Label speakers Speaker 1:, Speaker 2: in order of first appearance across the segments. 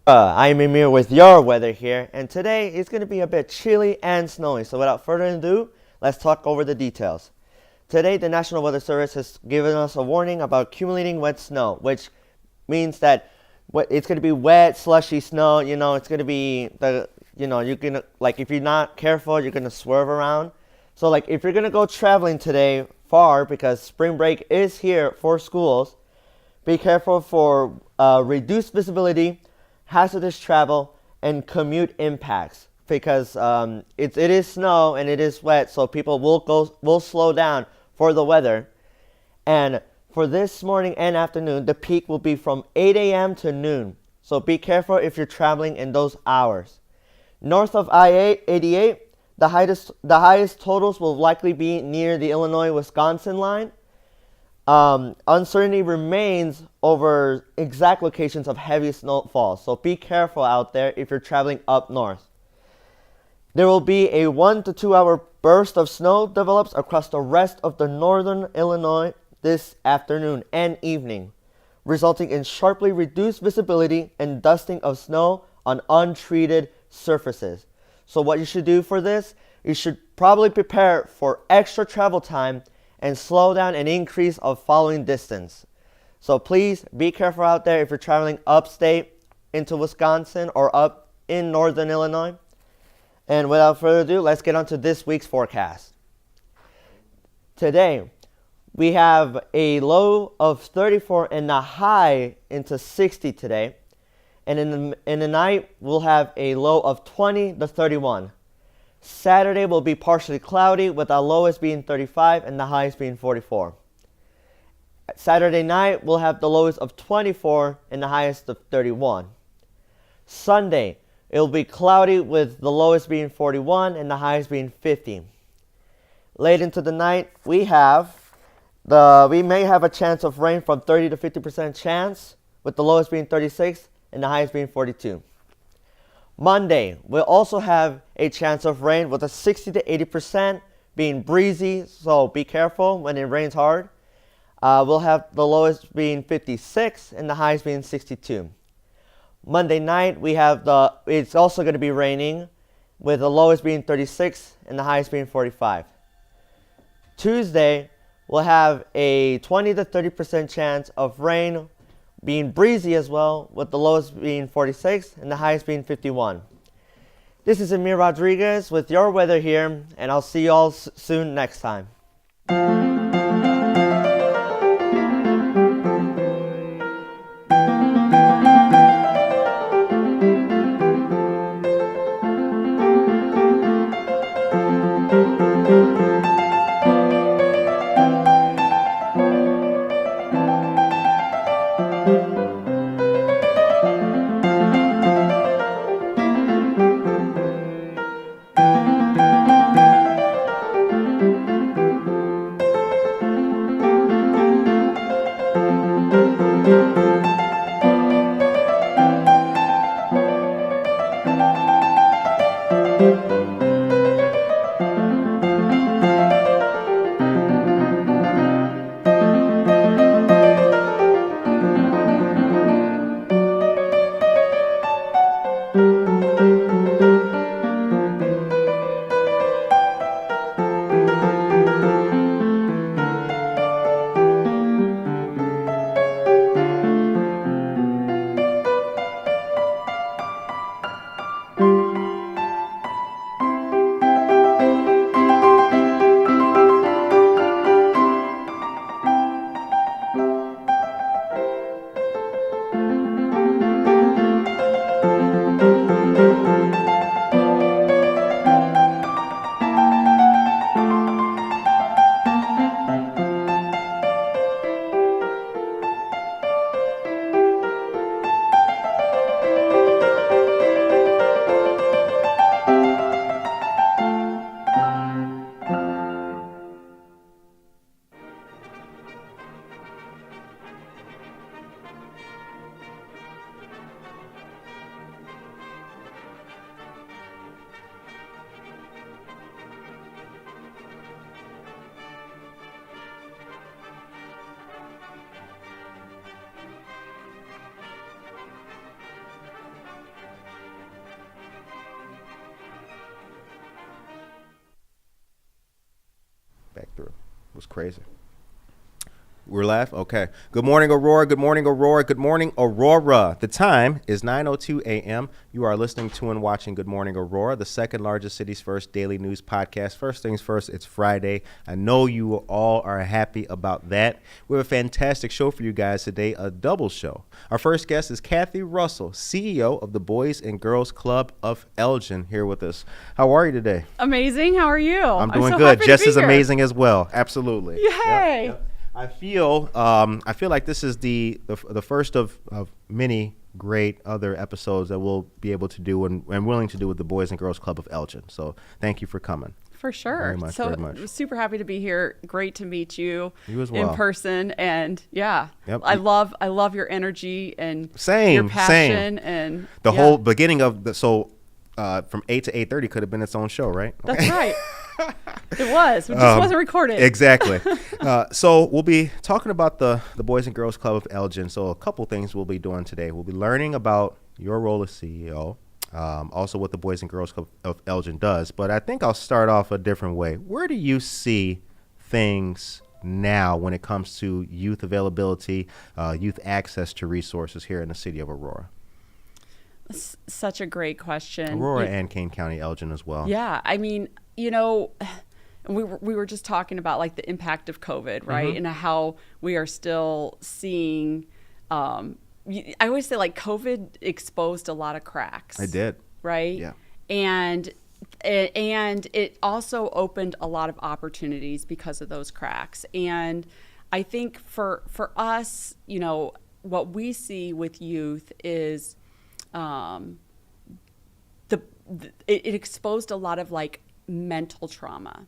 Speaker 1: I'm Emir with your weather here, and today it's going to be a bit chilly and snowy. So without further ado, let's talk over the details. Today, the National Weather Service has given us a warning about accumulating wet snow, which means that it's going to be wet, slushy snow. It's going to be you're going to, like, if you're not careful, you're going to swerve around. So, like, if you're going to go traveling today far, because spring break is here for schools, be careful for reduced visibility, hazardous travel, and commute impacts, because it is snow and it is wet, so people will slow down for the weather. And for this morning and afternoon, the peak will be from 8 a.m. to noon. So be careful if you're traveling in those hours. North of I-88, the highest totals will likely be near the Illinois-Wisconsin line. Uncertainty remains over exact locations of heavy snowfall, so be careful out there if you're traveling up north. There will be a 1 to 2 hour burst of snow develops across the rest of the northern Illinois this afternoon and evening, resulting in sharply reduced visibility and dusting of snow on untreated surfaces. So what you should do for this, you should probably prepare for extra travel time and slow down an increase of following distance. So please be careful out there if you're traveling upstate into Wisconsin or up in northern Illinois. And without further ado, let's get on to this week's forecast. Today, we have a low of 34 and a high into 60 today. And in the night, we'll have a low of 20 to 31. Saturday will be partially cloudy, with the lowest being 35 and the highest being 44. Saturday night, we'll have the lowest of 24 and the highest of 31. Sunday, it will be cloudy, with the lowest being 41 and the highest being 50. Late into the night, we may have a chance of rain from 30 to 50% chance, with the lowest being 36 and the highest being 42. Monday, we'll also have a chance of rain, with a 60 to 80% being breezy, so be careful when it rains hard. We'll have the lowest being 56 and the highest being 62. Monday night, it's also going to be raining, with the lowest being 36 and the highest being 45. Tuesday, we'll have a 20 to 30% chance of rain, being breezy as well, with the lowest being 46 and the highest being 51. This is Amir Rodriguez with your weather here, and I'll see you all soon next time.
Speaker 2: through. It was crazy. We're live? Okay. Good morning, Aurora. Good morning, Aurora. Good morning, Aurora. The time is 9:02 a.m. You are listening to and watching Good Morning, Aurora, the second largest city's first daily news podcast. First things first, it's Friday. I know you all are happy about that. We have a fantastic show for you guys today, a double show. Our first guest is Cathy Russell, CEO of the Boys and Girls Club of Elgin, here with us. How are you today?
Speaker 3: Amazing. How are you?
Speaker 2: I'm doing
Speaker 3: so
Speaker 2: good.
Speaker 3: happy
Speaker 2: Just
Speaker 3: to be
Speaker 2: as
Speaker 3: here.
Speaker 2: amazing as well. Absolutely.
Speaker 3: Yay.
Speaker 2: Yep. I feel like this is the first of many great other episodes that we'll be able to do and willing to do with the Boys and Girls Club of Elgin. So thank you for coming.
Speaker 3: For sure.
Speaker 2: Very much,
Speaker 3: so
Speaker 2: very much.
Speaker 3: Super happy to be here. Great to meet you.
Speaker 2: You as well.
Speaker 3: In person. And yeah,
Speaker 2: Yep.
Speaker 3: I love your energy and
Speaker 2: Same,
Speaker 3: your passion
Speaker 2: same.
Speaker 3: and
Speaker 2: The whole beginning of from 8 to 8:30 could have been its own show, right?
Speaker 3: That's right. It was. It just wasn't recorded.
Speaker 2: Exactly. So we'll be talking about the Boys and Girls Club of Elgin. So a couple things we'll be doing today. We'll be learning about your role as CEO, also what the Boys and Girls Club of Elgin does. But I think I'll start off a different way. Where do you see things now when it comes to youth availability, youth access to resources here in the city of Aurora?
Speaker 3: Such a great question.
Speaker 2: Aurora and Kane County, Elgin as well.
Speaker 3: Yeah. I mean, you know, we were just talking about like the impact of COVID, right?
Speaker 2: Mm-hmm.
Speaker 3: And how we are still seeing, I always say like COVID exposed a lot of cracks.
Speaker 2: I did.
Speaker 3: Right?
Speaker 2: Yeah.
Speaker 3: And it also opened a lot of opportunities because of those cracks. And I think for us, you know, what we see with youth is it exposed a lot of like mental trauma,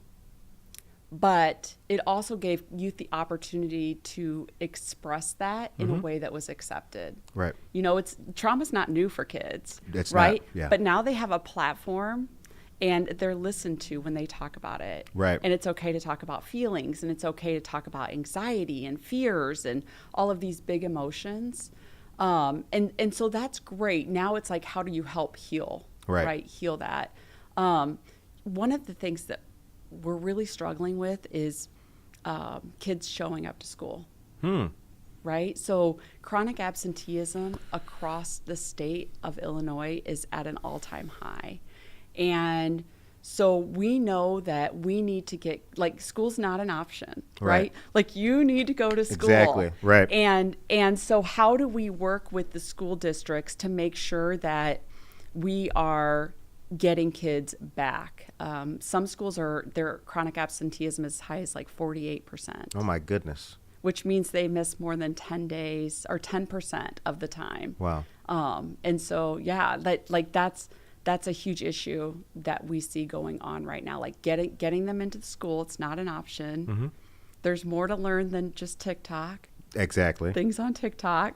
Speaker 3: but it also gave youth the opportunity to express that in a way that was accepted.
Speaker 2: Right.
Speaker 3: You know, trauma's not new for kids,
Speaker 2: It's
Speaker 3: right?
Speaker 2: not, yeah.
Speaker 3: But now they have a platform and they're listened to when they talk about it.
Speaker 2: Right.
Speaker 3: And it's okay to talk about feelings, and it's okay to talk about anxiety and fears and all of these big emotions. And so that's great. Now it's like, how do you help heal?
Speaker 2: Right.
Speaker 3: Heal that. One of the things that we're really struggling with is kids showing up to school. Right? So chronic absenteeism across the state of Illinois is at an all-time high. And so we know that we need to get, like, school's not an option, right? Like, you need to go to school.
Speaker 2: Exactly, right.
Speaker 3: And so how do we work with the school districts to make sure that we are getting kids back? Some schools their chronic absenteeism is as high as like 48%.
Speaker 2: Oh my goodness.
Speaker 3: Which means they miss more than 10 days or 10% of the time.
Speaker 2: Wow.
Speaker 3: And so, yeah, that's a huge issue that we see going on right now. Like getting them into the school, it's not an option.
Speaker 2: Mm-hmm.
Speaker 3: There's more to learn than just TikTok.
Speaker 2: Exactly.
Speaker 3: Things on TikTok.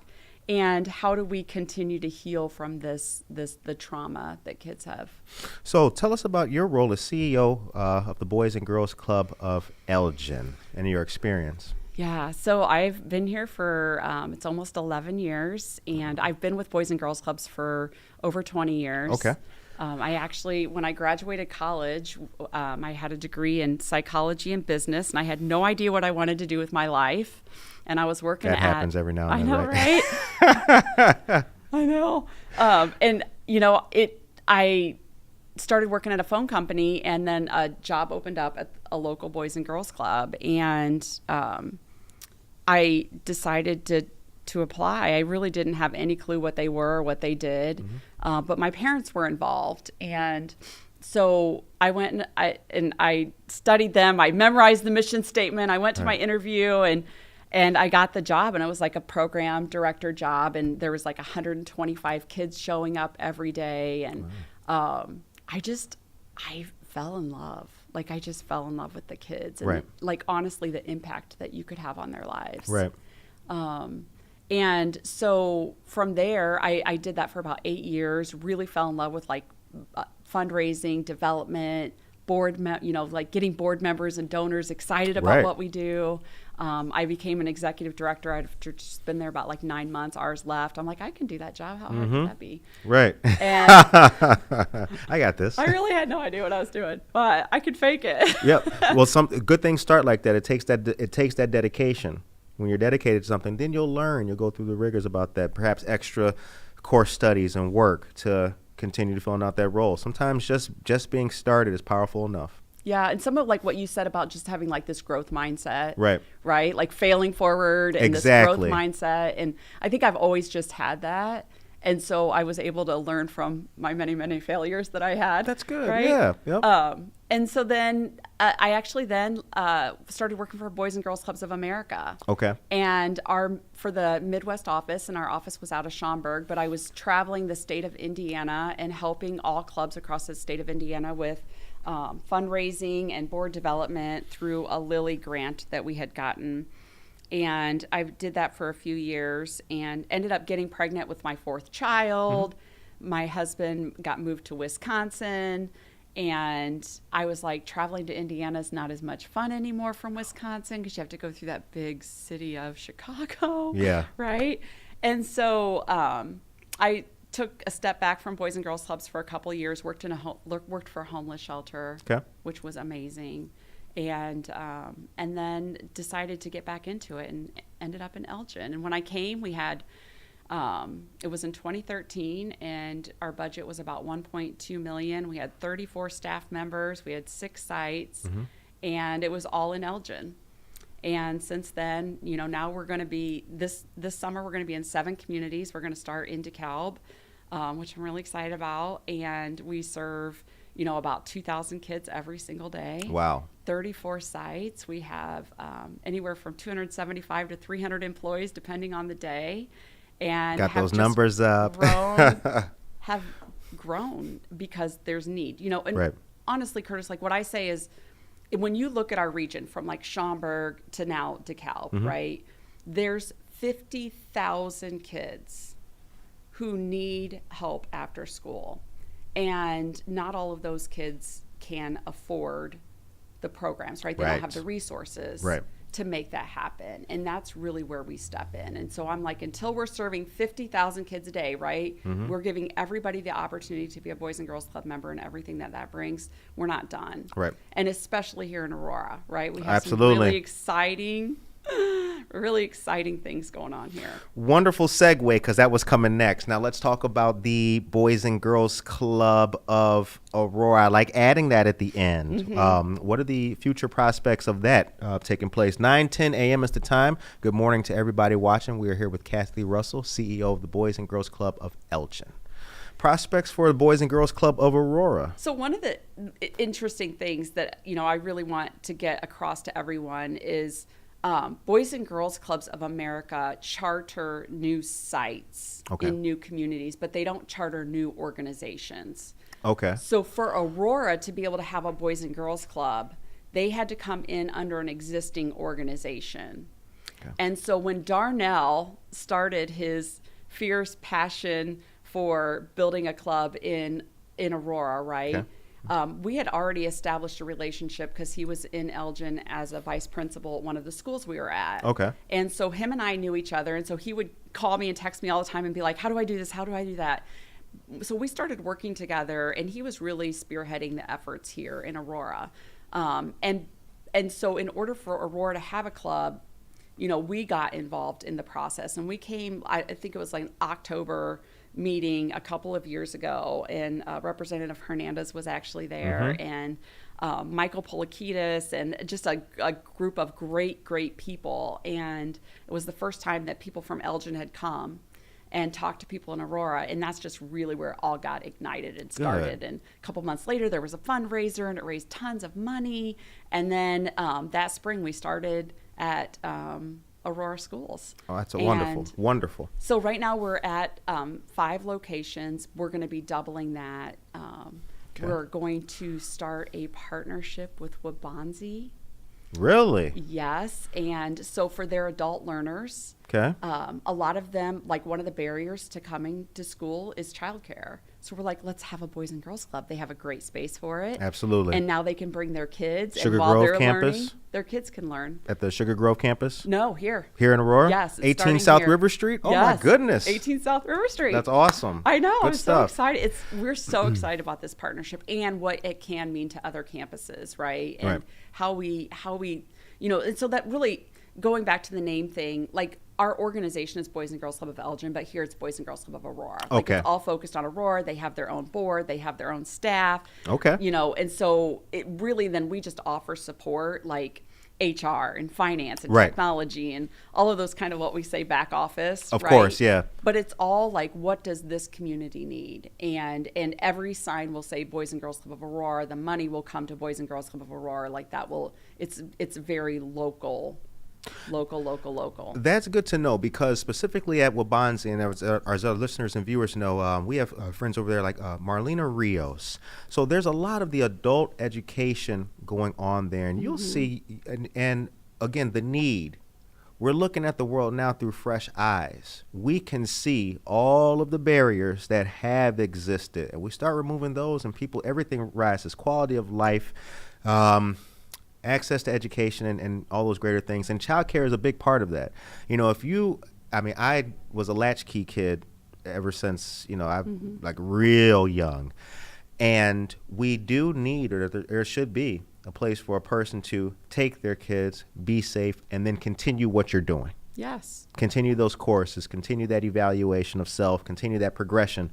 Speaker 3: And how do we continue to heal from the trauma that kids have?
Speaker 2: So tell us about your role as CEO of the Boys and Girls Club of Elgin and your experience.
Speaker 3: Yeah, so I've been here for, it's almost 11 years, and I've been with Boys and Girls Clubs for over 20 years.
Speaker 2: Okay.
Speaker 3: I actually, when I graduated college, I had a degree in psychology and business, and I had no idea what I wanted to do with my life. And I was working
Speaker 2: That happens every now and then,
Speaker 3: right? I know. And, you know, I started working at a phone company, and then a job opened up at a local Boys and Girls Club, and I decided to apply. I really didn't have any clue what they were or what they did, but my parents were involved, and so I went and I studied them. I memorized the mission statement. I went to my interview, and I got the job, and it was like a program director job, and there was like 125 kids showing up every day, and I fell in love. Like, I just fell in love with the kids, and like, honestly, the impact that you could have on their lives.
Speaker 2: Right.
Speaker 3: And so from there, I did that for about 8 years, really fell in love with like fundraising, development, like getting board members and donors excited about what we do. I became an executive director. I'd just been there about like 9 months. Ours left. I'm like, I can do that job. How hard can that be?
Speaker 2: Right.
Speaker 3: And
Speaker 2: I got this.
Speaker 3: I really had no idea what I was doing, but I could fake it.
Speaker 2: Yep. Well, some good things start like that. It takes that dedication. When you're dedicated to something, then you'll learn. You'll go through the rigors about that. Perhaps extra course studies and work to continue to fill out that role. Sometimes just being started is powerful enough.
Speaker 3: Yeah, and some of like what you said about just having like this growth mindset.
Speaker 2: Right.
Speaker 3: Like failing forward and this growth mindset. And I think I've always just had that. And so I was able to learn from my many, many failures that I had.
Speaker 2: That's good.
Speaker 3: Right?
Speaker 2: Yeah. Yep.
Speaker 3: And so then I actually then started working for Boys and Girls Clubs of America.
Speaker 2: Okay.
Speaker 3: And for the Midwest office, and our office was out of Schaumburg, but I was traveling the state of Indiana and helping all clubs across the state of Indiana with fundraising and board development through a Lilly grant that we had gotten. And I did that for a few years and ended up getting pregnant with my 4th child. Mm-hmm. My husband got moved to Wisconsin, and I was like, traveling to Indiana is not as much fun anymore from Wisconsin because you have to go through that big city of Chicago.
Speaker 2: Yeah.
Speaker 3: Right? And so I took a step back from Boys and Girls Clubs for a couple of years, worked for a homeless shelter, which was amazing. And then decided to get back into it and ended up in Elgin. And when I came, we had, it was in 2013, and our budget was about $1.2 million. We had 34 staff members. We had 6 sites, and it was all in Elgin. And since then, now we're going to be, this summer, we're going to be in 7 communities. We're going to start in DeKalb, which I'm really excited about. And we serve, about 2,000 kids every single day.
Speaker 2: Wow.
Speaker 3: 34 sites. We have anywhere from 275 to 300 employees, depending on the day. And
Speaker 2: got those numbers up.
Speaker 3: Have grown because there's need. And honestly, Curtis, like what I say is, when you look at our region from like Schaumburg to now DeKalb, right, there's 50,000 kids who need help after school. And not all of those kids can afford the programs, right? They don't have the resources to make that happen. And that's really where we step in. And so I'm like, until we're serving 50,000 kids a day, right? We're giving everybody the opportunity to be a Boys and Girls Club member and everything that brings. We're not done. Right. And especially here in Aurora, right? We have some really exciting things going on here.
Speaker 2: Wonderful segue, because that was coming next. Now let's talk about the Boys and Girls Club of Aurora. I like adding that at the end. What are the future prospects of that taking place? 9:10 a.m. is the time. Good morning to everybody watching. We are here with Cathy Russell, CEO of the Boys and Girls Club of Elgin. Prospects for the Boys and Girls Club of Aurora.
Speaker 3: So one of the interesting things that I really want to get across to everyone is Boys and Girls Clubs of America charter new sites in new communities, but they don't charter new organizations. Okay. So for Aurora to be able to have a Boys and Girls Club, they had to come in under an existing organization. Okay. And so when Darnell started his fierce passion for building a club in Aurora, right? Okay. We had already established a relationship because he was in Elgin as a vice principal at one of the schools we were at. Okay. And so him and I knew each other. And so he would call me and text me all the time and be like, how do I do this? How do I do that? So we started working together, and he was really spearheading the efforts here in Aurora. And so in order for Aurora to have a club, we got involved in the process. And we came, I think it was like October meeting a couple of years ago, and Representative Hernandez was actually there, and Michael Polakidis, and just a group of great people. And it was the first time that people from Elgin had come and talked to people in Aurora, and that's just really where it all got ignited and started. Good. And a couple months later, there was a fundraiser, and it raised tons of money. And then that spring, we started at Aurora schools. Oh, that's wonderful. So right now we're at 5 locations. We're going to be doubling that. We're going to start a partnership with Wabanzi.
Speaker 2: Really?
Speaker 3: Yes. And so for their adult learners,
Speaker 2: Okay.
Speaker 3: A lot of them, like one of the barriers to coming to school is childcare. So we're like, let's have a Boys and Girls Club. They have a great space for it.
Speaker 2: Absolutely.
Speaker 3: And now they can bring their kids.
Speaker 2: Sugar
Speaker 3: and while
Speaker 2: Grove
Speaker 3: they're
Speaker 2: campus?
Speaker 3: learning, their kids can learn.
Speaker 2: At the Sugar Grove campus?
Speaker 3: No, here.
Speaker 2: Here in Aurora?
Speaker 3: Yes.
Speaker 2: 18 South River Street? Oh, my
Speaker 3: Yes,
Speaker 2: goodness.
Speaker 3: 18 South River Street.
Speaker 2: That's awesome.
Speaker 3: I know.
Speaker 2: Good
Speaker 3: I'm so
Speaker 2: stuff.
Speaker 3: excited. We're so excited about this partnership and what it can mean to other campuses, right? And
Speaker 2: Right.
Speaker 3: how we, and so that really, going back to the name thing, like our organization is Boys and Girls Club of Elgin, but here it's Boys and Girls Club of Aurora. Like
Speaker 2: Okay.
Speaker 3: it's all focused on Aurora. They have their own board. They have their own staff.
Speaker 2: Okay.
Speaker 3: And so it really, then we just offer support like HR and finance and
Speaker 2: Right.
Speaker 3: technology and all of those kind of what we say back office.
Speaker 2: Of
Speaker 3: right?
Speaker 2: course, yeah.
Speaker 3: But it's all like, what does this community need? And every sign will say Boys and Girls Club of Aurora. The money will come to Boys and Girls Club of Aurora. Like that will, it's very local.
Speaker 2: That's good to know, because specifically at Wabanzi, and as our listeners and viewers know, we have friends over there like Marlena Rios. So there's a lot of the adult education going on there, and you'll see, and again, the need. We're looking at the world now through fresh eyes. We can see all of the barriers that have existed, and we start removing those, and everything rises. Quality of life, access to education, and all those greater things. And childcare is a big part of that. I was a latchkey kid ever since, I'm like real young. And we do need, or there should be, a place for a person to take their kids, be safe, and then continue what you're doing.
Speaker 3: Yes.
Speaker 2: Continue those courses, continue that evaluation of self, continue that progression.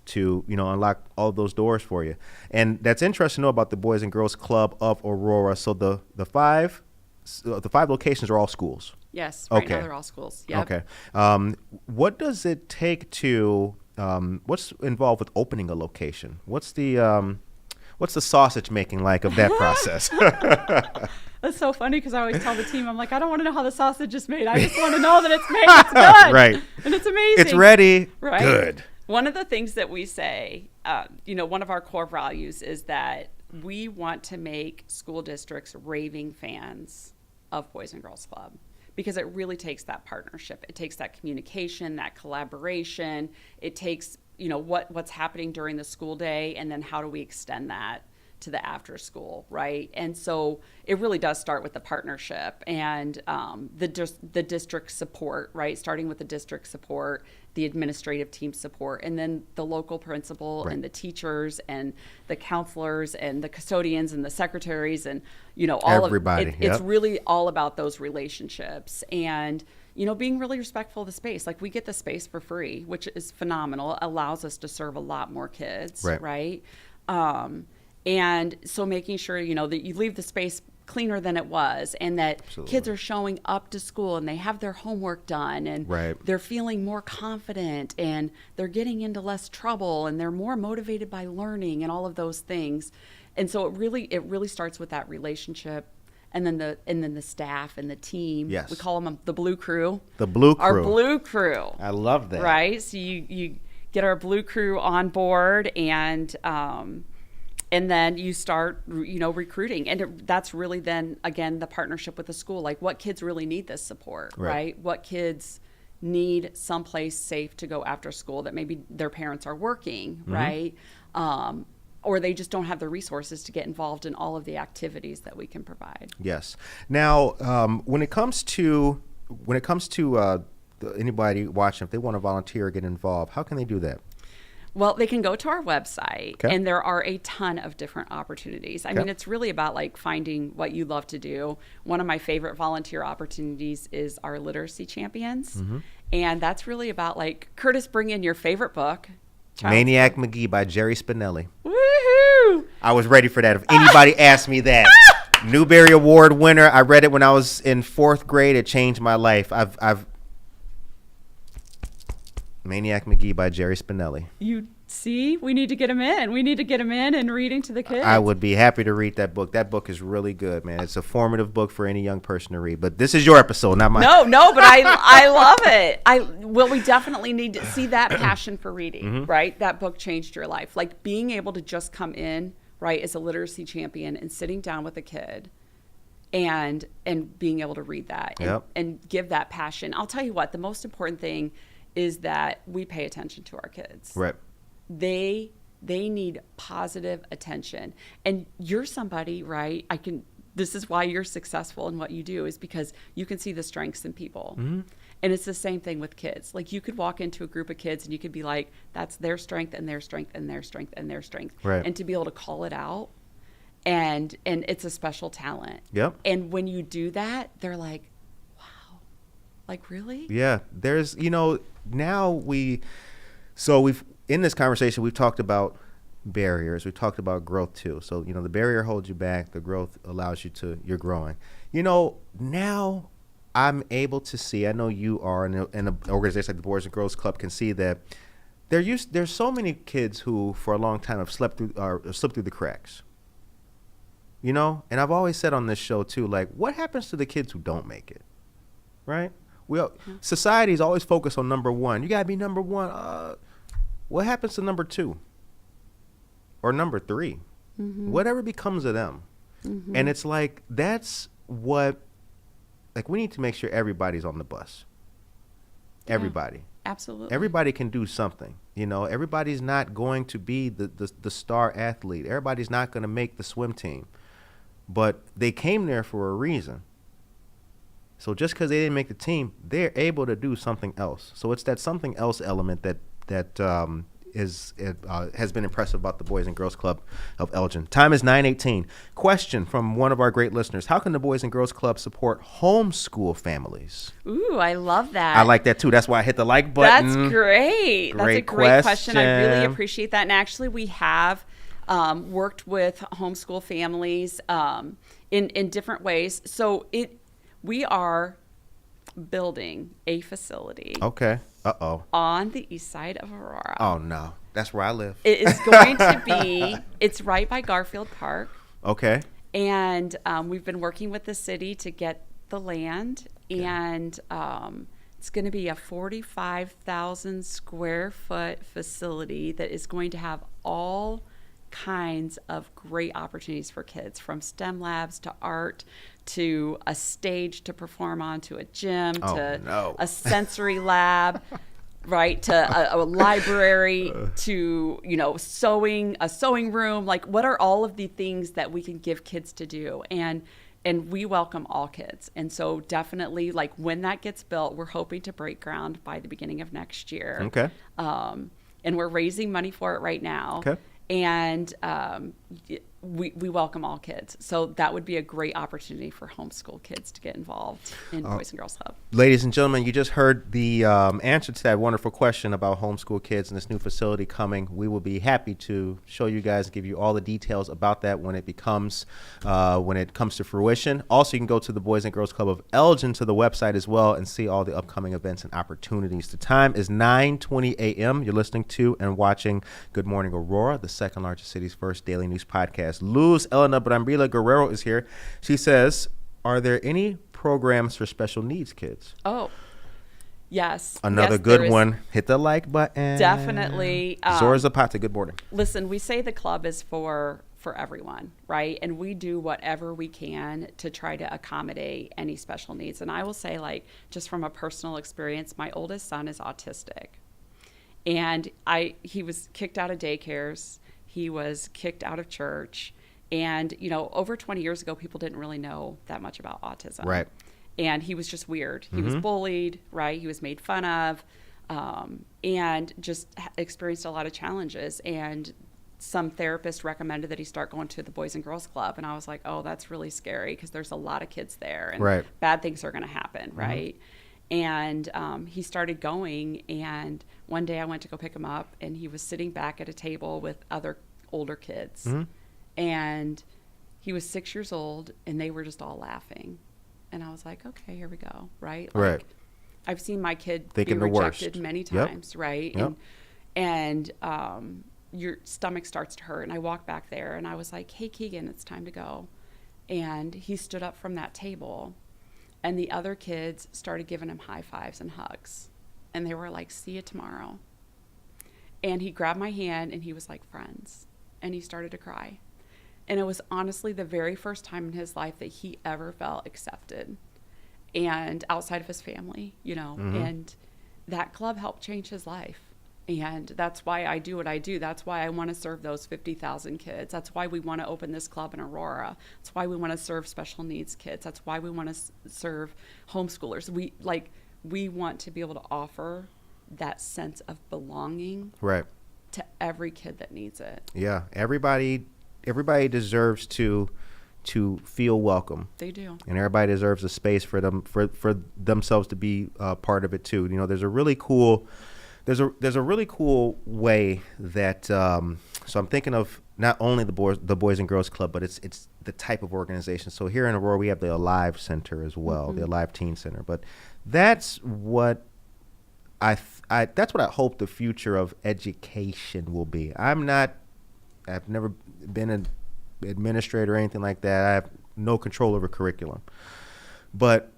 Speaker 2: To unlock all those doors for you. And that's interesting to know about the Boys and Girls Club of Aurora. So the five locations are all schools.
Speaker 3: Yes. Right
Speaker 2: Okay.
Speaker 3: now they're all schools. Yep.
Speaker 2: Okay. What does it take to what's involved with opening a location? What's the sausage making like of that process?
Speaker 3: That's so funny because I always tell the team, I'm like, I don't want to know how the sausage is made. I just want to know that it's made. It's good.
Speaker 2: Right.
Speaker 3: And it's amazing.
Speaker 2: It's ready.
Speaker 3: Right.
Speaker 2: Good.
Speaker 3: One of the things that we say, one of our core values is that we want to make school districts raving fans of Boys and Girls Club, because it really takes that partnership. It takes that communication, that collaboration. It takes, what's happening during the school day, and then how do we extend that to the after school, right? And so it really does start with the partnership and the district support, right? Starting with the district support, the administrative team support, and then the local principal
Speaker 2: Right.
Speaker 3: and the teachers and the counselors and the custodians and the secretaries and, all
Speaker 2: Everybody,
Speaker 3: of it. It's
Speaker 2: yep.
Speaker 3: really all about those relationships and, being really respectful of the space. Like we get the space for free, which is phenomenal. It allows us to serve a lot more kids, right? And so making sure, that you leave the space cleaner than it was, and that
Speaker 2: Absolutely.
Speaker 3: kids are showing up to school and they have their homework done, and
Speaker 2: Right.
Speaker 3: they're feeling more confident, and they're getting into less trouble, and they're more motivated by learning and all of those things. And so it really starts with that relationship. And then the staff and the team.
Speaker 2: Yes.
Speaker 3: We call them the Blue Crew.
Speaker 2: The Blue Crew.
Speaker 3: Our Blue Crew.
Speaker 2: I love that.
Speaker 3: Right? So you get our Blue Crew on board, and then you start, recruiting. And that's really then, again, the partnership with the school. Like, what kids really need this support, right? What kids need someplace safe to go after school that maybe their parents are working, right? Or they just don't have the resources to get involved in all of the activities that we can provide.
Speaker 2: Yes. Now, when it comes to anybody watching, if they want to volunteer or get involved, how can they do that?
Speaker 3: Well, they can go to our website,
Speaker 2: Okay.
Speaker 3: and there are a ton of different opportunities. I mean, it's really about like finding what you love to do. One of my favorite volunteer opportunities is our literacy champions. And that's really about like, Curtis, bring in your favorite book.
Speaker 2: Maniac McGee by Jerry Spinelli.
Speaker 3: Woohoo!
Speaker 2: I was ready for that. If anybody asked me that. Newbery Award winner. I read it when I was in 4th grade. It changed my life. Maniac McGee by Jerry Spinelli.
Speaker 3: You see, we need to get him in. We need to get him in and reading to the kids.
Speaker 2: I would be happy to read that book. That book is really good, man. It's a formative book for any young person to read. But this is your episode, not mine.
Speaker 3: No, but I love it. We definitely need to see that passion for reading, right? That book changed your life. Like being able to just come in, right, as a literacy champion and sitting down with a kid and being able to read that and give that passion. I'll tell you what, the most important thing is that we pay attention to our kids.
Speaker 2: Right.
Speaker 3: They need positive attention. And you're somebody, right? This is why you're successful in what you do, is because you can see the strengths in people. Mm-hmm. And it's the same thing with kids. Like, you could walk into a group of kids and you could be like, that's their strength and their strength and their strength and their strength.
Speaker 2: Right.
Speaker 3: And to be able to call it out, and it's a special talent.
Speaker 2: Yep.
Speaker 3: And when you do that, they're like, wow, like, really?
Speaker 2: Yeah. There's, now we've in this conversation, we've talked about barriers. We've talked about growth too. So, the barrier holds you back. The growth allows you're growing. Now I'm able to see, I know you are, and an organization like the Boys and Girls Club can see that there's so many kids who for a long time have slipped through the cracks. And I've always said on this show too, like, what happens to the kids who don't make it? Right? Society's always focused on number one. You got to be number one. What happens to number two? Or number three? Mm-hmm. Whatever becomes of them. Mm-hmm. And it's like, that's what, like, we need to make sure everybody's on the bus. Everybody.
Speaker 3: Yeah, absolutely.
Speaker 2: Everybody can do something. Everybody's not going to be the star athlete. Everybody's not going to make the swim team. But they came there for a reason. So just because they didn't make the team, they're able to do something else. So it's that something else element that has been impressive about the Boys and Girls Club of Elgin. Time is 9:18. Question from one of our great listeners: how can the Boys and Girls Club support homeschool families?
Speaker 3: Ooh, I love that.
Speaker 2: I like that too. That's why I hit the like button.
Speaker 3: That's great. That's a great question. I really appreciate that. And actually, we have worked with homeschool families in different ways. So we are building a facility.
Speaker 2: Okay. Uh-oh.
Speaker 3: On the east side of Aurora.
Speaker 2: Oh, no. That's where I live.
Speaker 3: It is going to be, it's right by Garfield Park.
Speaker 2: Okay.
Speaker 3: And we've been working with the city to get the land. Okay. And it's going to be a 45,000 square foot facility that is going to have all kinds of great opportunities for kids, from STEM labs to art to a stage to perform on, to a gym, a sensory lab, right, to a library, to a sewing room. Like, what are all of the things that we can give kids to do? And we welcome all kids. And so definitely, like, when that gets built, we're hoping to break ground by the beginning of next year.
Speaker 2: Okay.
Speaker 3: And we're raising money for it right now.
Speaker 2: Okay.
Speaker 3: And we welcome all kids. So that would be a great opportunity for homeschool kids to get involved in Boys and Girls Club.
Speaker 2: Ladies and gentlemen, you just heard the answer to that wonderful question about homeschool kids and this new facility coming. We will be happy to show you guys and give you all the details about that when it comes to fruition. Also, you can go to the Boys and Girls Club of Elgin to the website as well and see all the upcoming events and opportunities. The time is 9:20 a.m. You're listening to and watching Good Morning Aurora, the second largest city's first daily news podcast. Luz Elena Brambila Guerrero is here. She says, are there any programs for special needs kids?
Speaker 3: Oh, yes.
Speaker 2: Another good one. Hit the like button.
Speaker 3: Definitely.
Speaker 2: Zora Zapata, good morning.
Speaker 3: Listen, we say the club is for everyone, right? And we do whatever we can to try to accommodate any special needs. And I will say, like, just from a personal experience, my oldest son is autistic. And he was kicked out of daycares. He was kicked out of church. And, over 20 years ago, people didn't really know that much about autism.
Speaker 2: Right.
Speaker 3: And he was just weird. He was bullied, right? He was made fun of, and just experienced a lot of challenges. And some therapist recommended that he start going to the Boys and Girls Club. And I was like, oh, that's really scary, because there's a lot of kids there. And bad things are going to happen, right? And he started going, and one day I went to go pick him up, and he was sitting back at a table with other older kids. And he was 6 years old, and they were just all laughing. And I was like, okay, here we go, right? Like, I've seen my kid
Speaker 2: thinking
Speaker 3: be rejected many times, right?
Speaker 2: Yep.
Speaker 3: And your stomach starts to hurt. And I walked back there, and I was like, hey, Keegan, it's time to go. And he stood up from that table, and the other kids started giving him high fives and hugs. And they were like, see you tomorrow. And he grabbed my hand, and he was like, friends. And he started to cry. And it was honestly the very first time in his life that he ever felt accepted and outside of his family, and that club helped change his life. And that's why I do what I do. That's why I want to serve those 50,000 kids. That's why we want to open this club in Aurora. That's why we want to serve special needs kids. That's why we want to serve homeschoolers. We want to be able to offer that sense of belonging to every kid that needs it.
Speaker 2: Yeah, everybody deserves to feel welcome.
Speaker 3: They do,
Speaker 2: and everybody deserves a space for them for themselves to be part of it too. There's a really cool way that. So I'm thinking of not only the Boys and Girls Club, but it's the type of organization. So here in Aurora, we have the Alive Center as well, the Alive Teen Center. But that's what that's what I hope the future of education will be. I've never been an administrator or anything like that. I have no control over curriculum. But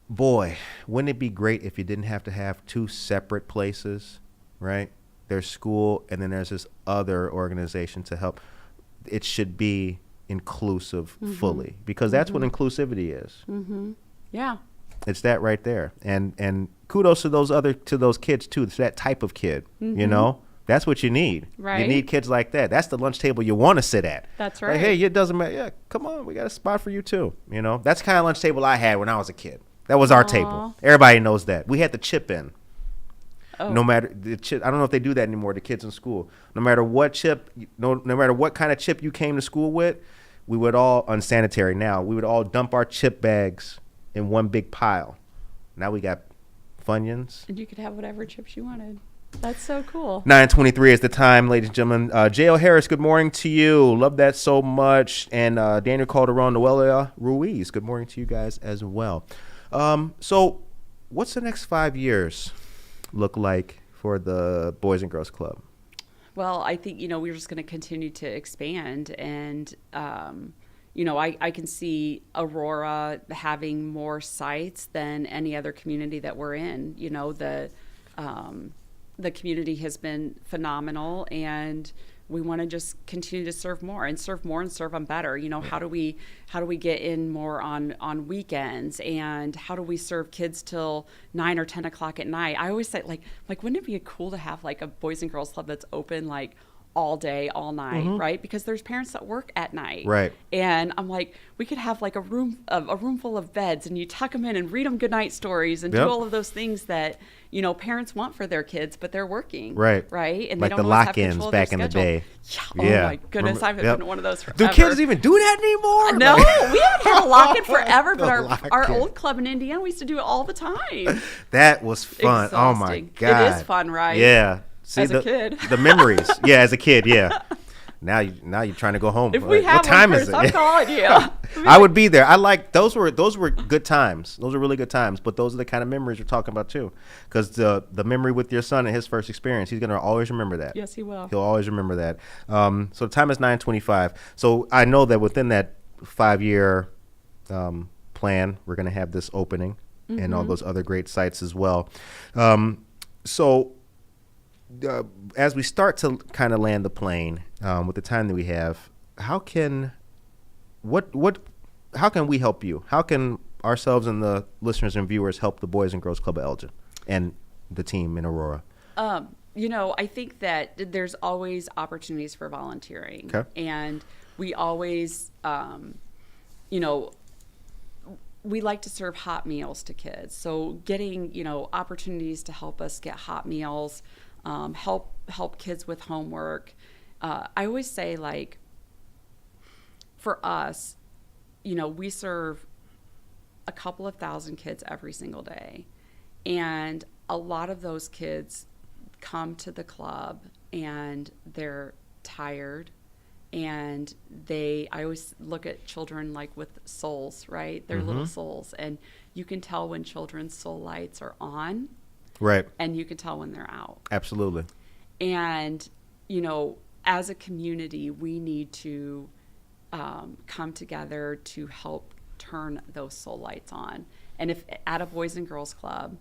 Speaker 2: boy, wouldn't it be great if you didn't have to have two separate places, right? There's school and then there's this other organization to help. It should be inclusive fully, because that's what inclusivity is.
Speaker 3: Yeah.
Speaker 2: It's that right there. And kudos to those kids too. It's that type of kid, That's what you need.
Speaker 3: Right.
Speaker 2: You need kids like that. That's the lunch table you want to sit at.
Speaker 3: That's right.
Speaker 2: Like, hey, it doesn't matter. Yeah, come on. We got a spot for you too. That's the kind of lunch table I had when I was a kid. That was our table. Everybody knows that. We had the chip in.
Speaker 3: Oh.
Speaker 2: No matter the chip. I don't know if they do that anymore, the kids in school. No matter what chip, no matter what kind of chip you came to school with, we would all, unsanitary now, we would all dump our chip bags in one big pile. Now we got Funyuns.
Speaker 3: And you could have whatever chips you wanted. That's so cool.
Speaker 2: 9:23 is the time, ladies and gentlemen. J.O. Harris, good morning to you. Love that so much. And Daniel Calderon, Noelia Ruiz, good morning to you guys as well. So what's the next 5 years look like for the Boys and Girls Club?
Speaker 3: Well, I think, we're just going to continue to expand. And, I can see Aurora having more sites than any other community that we're in. The community has been phenomenal, and we want to just continue to serve more and serve them better. How do we get in more on weekends, and how do we serve kids till 9 or 10 o'clock at night? I always say like wouldn't it be cool to have like a Boys and Girls Club that's open like all day, all night, right? Because there's parents that work at night,
Speaker 2: right? And
Speaker 3: I'm like, we could have like a room full of beds, and you tuck them in and read them goodnight stories and do all of those things that parents want for their kids, but they're working, right? And
Speaker 2: like
Speaker 3: they don't
Speaker 2: the
Speaker 3: always have
Speaker 2: lock-ins
Speaker 3: control of
Speaker 2: back
Speaker 3: their
Speaker 2: in the
Speaker 3: schedule.
Speaker 2: day.
Speaker 3: Oh my goodness, I haven't been to one of those forever.
Speaker 2: Do kids even do that anymore?
Speaker 3: No, we haven't had a lock-in forever, but our old club in Indiana, we used to do it all the time.
Speaker 2: That was fun.
Speaker 3: Exhausting.
Speaker 2: Oh my God,
Speaker 3: it is fun, right?
Speaker 2: Yeah. See,
Speaker 3: as a kid,
Speaker 2: the memories. Yeah, as a kid, yeah. Now you're trying to go home.
Speaker 3: If we have
Speaker 2: what time
Speaker 3: one,
Speaker 2: is it?
Speaker 3: I'm calling you.
Speaker 2: I would be there. I like those were good times. Those were really good times. But those are the kind of memories we're talking about too. Because the memory with your son and his first experience, he's gonna always remember that.
Speaker 3: Yes, he will.
Speaker 2: He'll always remember that. So the time is 9:25. So I know that within that 5-year plan, we're gonna have this opening and all those other great sites as well. As we start to kind of land the plane with the time that we have, how can we help you? How can ourselves and the listeners and viewers help the Boys and Girls Club of Elgin and the team in Aurora?
Speaker 3: I think that there's always opportunities for volunteering.
Speaker 2: Okay.
Speaker 3: And we always, we like to serve hot meals to kids. So getting, opportunities to help us get hot meals, help kids with homework. I always say, like, for us, we serve a couple of thousand kids every single day. And a lot of those kids come to the club and they're tired. And I always look at children like with souls, right? They're little souls. And you can tell when children's soul lights are on.
Speaker 2: Right.
Speaker 3: And you can tell when they're out.
Speaker 2: Absolutely.
Speaker 3: And, as a community, we need to come together to help turn those soul lights on. And if at a Boys and Girls Club,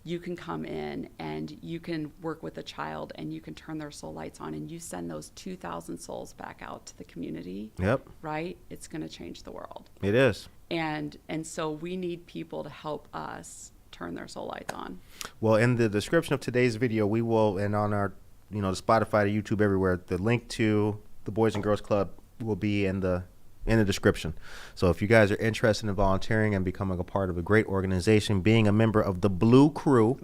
Speaker 3: you can come in and you can work with a child and you can turn their soul lights on and you send those 2,000 souls back out to the community.
Speaker 2: Yep.
Speaker 3: Right? It's going to change the world.
Speaker 2: It is.
Speaker 3: And so we need people to help us turn their soul lights on.
Speaker 2: Well, in the description of today's video, we will, and on our, the Spotify, to YouTube, everywhere, the link to the Boys and Girls Club will be in the description. So if you guys are interested in volunteering and becoming a part of a great organization, being a member of the Blue Crew,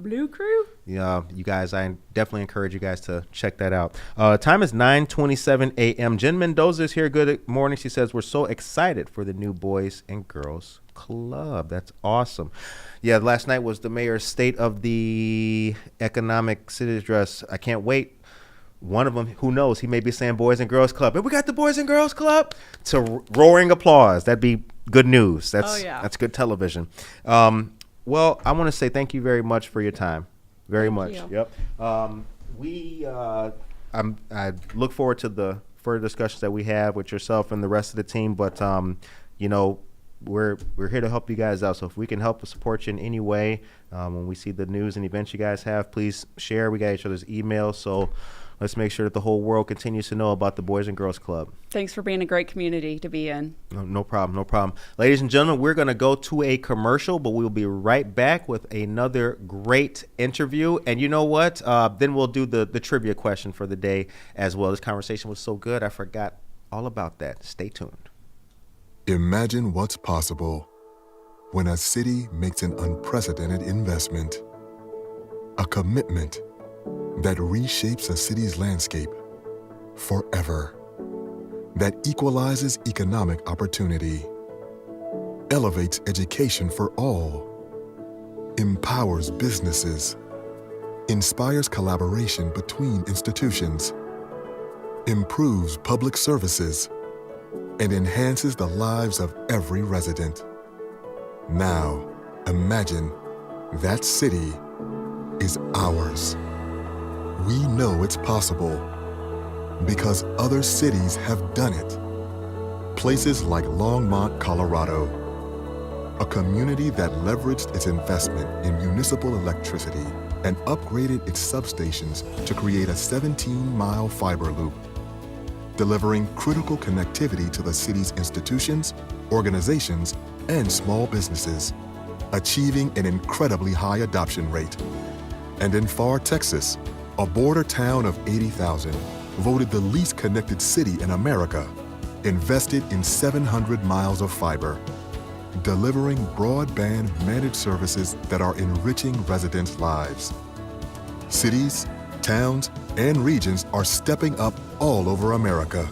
Speaker 2: yeah, you guys, I definitely encourage you guys to check that out. Time is 9:27 a.m. Jen Mendoza is here. Good morning. She says, we're so excited for the new Boys and Girls Club. That's awesome. Yeah, last night was the mayor's State of the Economic City address. I can't wait. One of them, who knows, he may be saying Boys and Girls Club. And we got the Boys and Girls Club to roaring applause. That'd be good news. That's good television. Well, I want to say thank you very much for your time. Very much. Yep. I look forward to the further discussions that we have with yourself and the rest of the team. But, we're here to help you guys out. So if we can help support you in any way, when we see the news and events you guys have, please share. We got each other's emails. So let's make sure that the whole world continues to know about the Boys and Girls Club.
Speaker 3: Thanks for being a great community to be in.
Speaker 2: No problem. Ladies and gentlemen, we're going to go to a commercial, but we'll be right back with another great interview. And you know what? Then we'll do the trivia question for the day as well. This conversation was so good, I forgot all about that. Stay tuned.
Speaker 4: Imagine what's possible when a city makes an unprecedented investment, a commitment that reshapes a city's landscape forever, that equalizes economic opportunity, elevates education for all, empowers businesses, inspires collaboration between institutions, improves public services, and enhances the lives of every resident. Now, imagine that city is ours. We know it's possible because other cities have done it. Places like Longmont, Colorado, a community that leveraged its investment in municipal electricity and upgraded its substations to create a 17-mile fiber loop, delivering critical connectivity to the city's institutions, organizations, and small businesses, achieving an incredibly high adoption rate. And in Pharr, Texas, a border town of 80,000, voted the least connected city in America, invested in 700 miles of fiber, delivering broadband managed services that are enriching residents' lives. Cities, towns, and regions are stepping up all over America.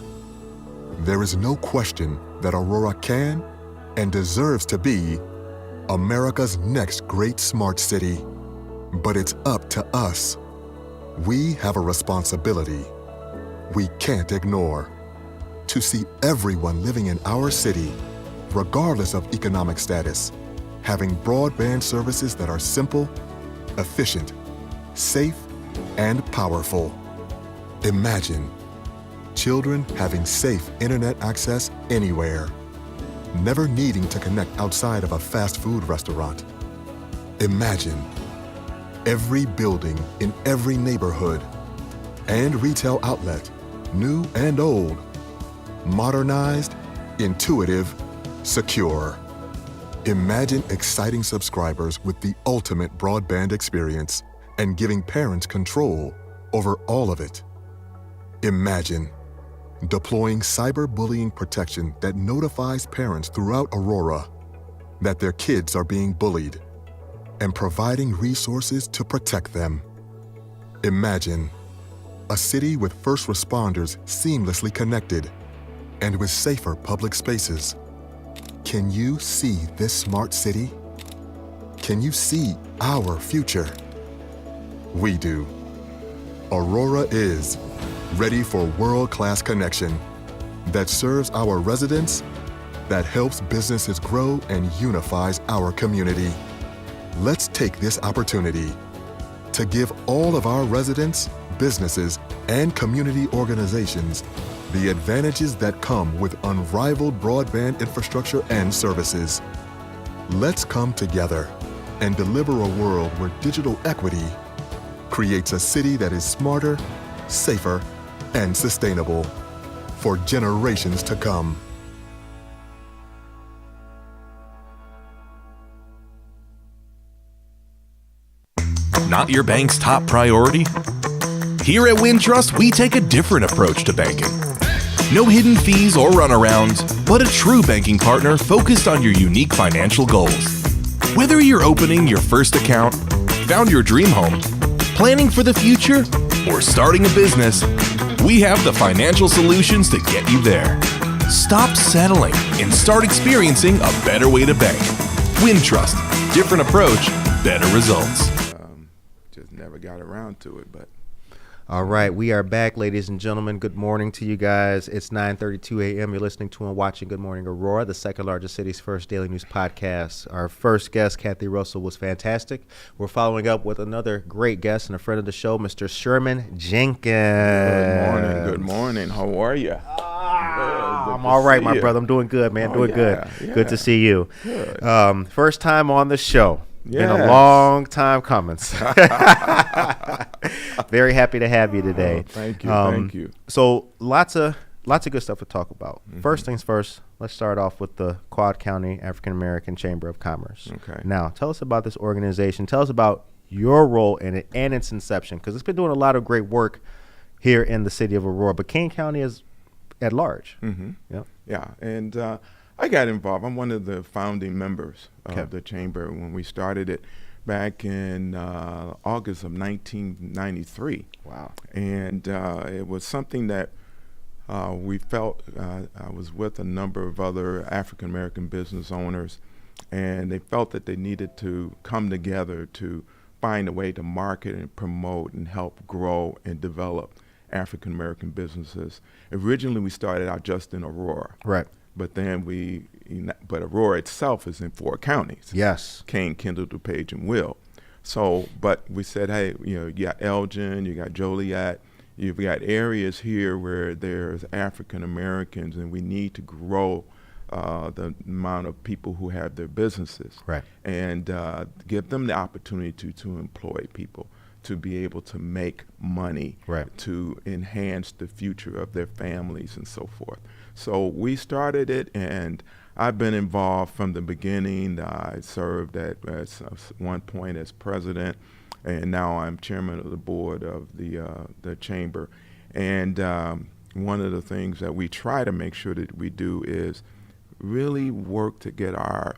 Speaker 4: There is no question that Aurora can and deserves to be America's next great smart city. But it's up to us. We have a responsibility we can't ignore to see everyone living in our city, regardless of economic status, having broadband services that are simple, efficient, safe, and powerful. Imagine children having safe internet access anywhere, never needing to connect outside of a fast food restaurant. Imagine every building in every neighborhood and retail outlet, new and old, modernized, intuitive, secure. Imagine exciting subscribers with the ultimate broadband experience and giving parents control over all of it. Imagine deploying cyberbullying protection that notifies parents throughout Aurora that their kids are being bullied and providing resources to protect them. Imagine a city with first responders seamlessly connected and with safer public spaces. Can you see this smart city? Can you see our future? We do. Aurora is ready for world-class connection that serves our residents, that helps businesses grow and unifies our community. Let's take this opportunity to give all of our residents, businesses, and community organizations the advantages that come with unrivaled broadband infrastructure and services. Let's come together and deliver a world where digital equity creates a city that is smarter, safer, and sustainable for generations to come.
Speaker 5: Not your bank's top priority? Here at Wintrust, we take a different approach to banking. No hidden fees or runarounds, but a true banking partner focused on your unique financial goals. Whether you're opening your first account, found your dream home, planning for the future, or starting a business, we have the financial solutions to get you there. Stop settling and start experiencing a better way to bank. Wintrust, different approach, better results.
Speaker 6: Just never got around to it, but.
Speaker 2: All right, we are back, ladies and gentlemen. Good morning to you guys. It's 9:32 a.m. You're listening to and watching Good Morning Aurora, the second largest city's first daily news podcast. Our first guest, Cathy Russell, was fantastic. We're following up with another great guest and a friend of the show, Mr. Sherman Jenkins.
Speaker 6: Good morning. Good morning. How are you?
Speaker 2: I'm all right, my brother. I'm doing good, man. Doing good.
Speaker 6: Yeah.
Speaker 2: Good to see you.
Speaker 6: Good.
Speaker 2: First time on the show.
Speaker 6: Yes.
Speaker 2: Been a long time coming. Very happy to have you today.
Speaker 6: Thank you. Thank you.
Speaker 2: So lots of good stuff to talk about. First things first, let's start off with the Quad County African American Chamber of Commerce.
Speaker 6: Okay.
Speaker 2: Now, tell us about this organization. Tell us about your role in it and its inception, because it's been doing a lot of great work here in the city of Aurora, but Kane County is at large. Yep.
Speaker 6: Yeah, and I got involved. I'm one of the founding members of the chamber when we started it back in August of 1993.
Speaker 2: Wow.
Speaker 6: And it was something that we felt, I was with a number of other African American business owners, and they felt that they needed to come together to find a way to market and promote and help grow and develop African American businesses. Originally, we started out just in Aurora.
Speaker 2: Right.
Speaker 6: But then but Aurora itself is in 4 counties.
Speaker 2: Yes.
Speaker 6: Kane, Kendall, DuPage, and Will. So, but we said, hey, you got Elgin, you got Joliet, you've got areas here where there's African Americans, and we need to grow the amount of people who have their businesses.
Speaker 2: Right.
Speaker 6: And give them the opportunity to employ people, to be able to make money,
Speaker 2: right, to
Speaker 6: enhance the future of their families and so forth. So we started it, and I've been involved from the beginning. I served at one point as president, and now I'm chairman of the board of the chamber. And one of the things that we try to make sure that we do is really work to get our